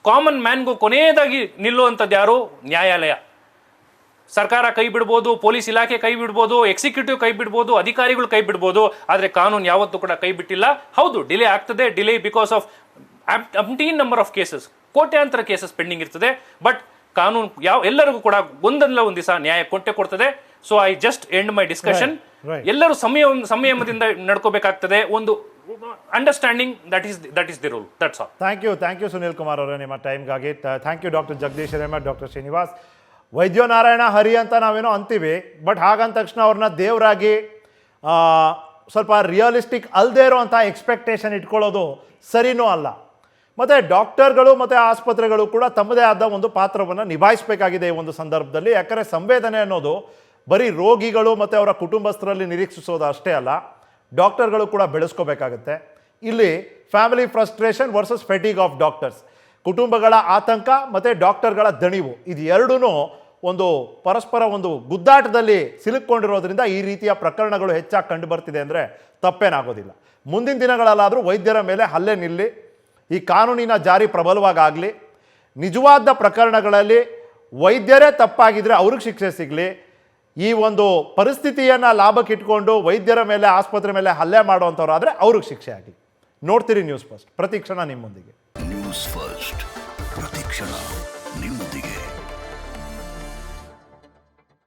ಕಾಮನ್ ಮ್ಯಾನ್ಗೂ ಕೊನೆಯದಾಗಿ ನಿಲ್ಲುವಂಥದ್ದು ಯಾರು? ನ್ಯಾಯಾಲಯ. ಸರ್ಕಾರ ಕೈ ಬಿಡ್ಬೋದು, ಪೊಲೀಸ್ ಇಲಾಖೆ ಕೈ ಬಿಡ್ಬೋದು, ಎಕ್ಸಿಕ್ಯೂಟಿವ್ ಕೈ ಬಿಡ್ಬೋದು, ಅಧಿಕಾರಿಗಳು ಕೈ ಬಿಡ್ಬೋದು, ಆದರೆ ಕಾನೂನು ಯಾವತ್ತೂ ಕೂಡ ಕೈ ಬಿಟ್ಟಿಲ್ಲ. ಹೌದು, ಡಿಲೇ ಆಗ್ತದೆ, delay because of umpteen number of cases, ಕೋಟ್ಯಾಂತರ ಕೇಸಸ್ ಪೆಂಡಿಂಗ್ ಇರ್ತದೆ. ಬಟ್ ಕಾನೂನು ಎಲ್ಲರಿಗೂ ಕೂಡ ಒಂದಲ್ಲ ಒಂದು ದಿವಸ ನ್ಯಾಯ ಕೊಡ್ತದೆ. So I just end my discussion. ಎಲ್ಲರೂ ಸಂಯಮದಿಂದ ನಡ್ಕೋಬೇಕಾಗ್ತದೆ. ಒಂದು understanding, that is the rule. That's all. Thank you Sunil Kumar ಅವರೇ ನಿಮ್ಮ ಟೈಮ್ಗಾಗಿ. Thank you doctor Jagadish Hiremath, doctor Srinivas. ವೈದ್ಯೋ ನಾರಾಯಣ ಹರಿ ಅಂತ ನಾವೇನೋ ಅಂತೀವಿ, ಬಟ್ ಹಾಗಂದ ತಕ್ಷಣ ಅವ್ರನ್ನ ದೇವರಾಗಿ ಸ್ವಲ್ಪ ರಿಯಲಿಸ್ಟಿಕ್ ಅಲ್ಲದೆ ಇರೋವಂಥ ಎಕ್ಸ್ಪೆಕ್ಟೇಷನ್ ಇಟ್ಕೊಳ್ಳೋದು ಸರಿನೂ ಅಲ್ಲ. ಮತ್ತು ಡಾಕ್ಟರ್ಗಳು ಮತ್ತು ಆಸ್ಪತ್ರೆಗಳು ಕೂಡ ತಮ್ಮದೇ ಆದ ಒಂದು ಪಾತ್ರವನ್ನು ನಿಭಾಯಿಸಬೇಕಾಗಿದೆ ಈ ಒಂದು ಸಂದರ್ಭದಲ್ಲಿ. ಯಾಕಂದರೆ ಸಂವೇದನೆ ಅನ್ನೋದು ಬರೀ ರೋಗಿಗಳು ಮತ್ತು ಅವರ ಕುಟುಂಬಸ್ಥರಲ್ಲಿ ನಿರೀಕ್ಷಿಸೋದು ಅಷ್ಟೇ ಅಲ್ಲ, ಡಾಕ್ಟರ್ಗಳು ಕೂಡ ಬೆಳೆಸ್ಕೋಬೇಕಾಗತ್ತೆ. ಇಲ್ಲಿ family frustration versus ಫೆಟಿಗ್ of doctors, ಕುಟುಂಬಗಳ ಆತಂಕ ಮತ್ತು ಡಾಕ್ಟರ್ಗಳ ದಣಿವು, ಇದು ಎರಡೂ ಒಂದು ಪರಸ್ಪರ ಒಂದು ಗುದ್ದಾಟದಲ್ಲಿ ಸಿಲುಕೊಂಡಿರೋದ್ರಿಂದ ಈ ರೀತಿಯ ಪ್ರಕರಣಗಳು ಹೆಚ್ಚಾಗಿ ಕಂಡು ಬರ್ತಿದೆ ಅಂದರೆ ತಪ್ಪೇನಾಗೋದಿಲ್ಲ. ಮುಂದಿನ ದಿನಗಳಲ್ಲಾದರೂ ವೈದ್ಯರ ಮೇಲೆ ಹಲ್ಲೆ ನಿಲ್ಲಿ, ಈ ಕಾನೂನಿನ ಜಾರಿ ಪ್ರಬಲವಾಗಲಿ, ನಿಜವಾದ ಪ್ರಕರಣಗಳಲ್ಲಿ ವೈದ್ಯರೇ ತಪ್ಪಾಗಿದ್ದರೆ ಅವ್ರಿಗೆ ಶಿಕ್ಷೆ ಸಿಗಲಿ. ಈ ಒಂದು ಪರಿಸ್ಥಿತಿಯನ್ನು ಲಾಭಕ್ಕಿಟ್ಕೊಂಡು ವೈದ್ಯರ ಮೇಲೆ ಆಸ್ಪತ್ರೆ ಮೇಲೆ ಹಲ್ಲೆ ಮಾಡುವಂಥವ್ರಾದರೆ ಅವ್ರಿಗೆ ಶಿಕ್ಷೆ ಆಗಲಿ. ನೋಡ್ತೀರಿ ನ್ಯೂಸ್ ಫಸ್ಟ್, ಪ್ರತಿಕ್ಷಣ ನಿಮ್ಮೊಂದಿಗೆ. ನ್ಯೂಸ್ ಫಸ್ಟ್ ಪ್ರತಿಕ್ಷಣ ನಿಮ್ಮೊಂದಿಗೆ.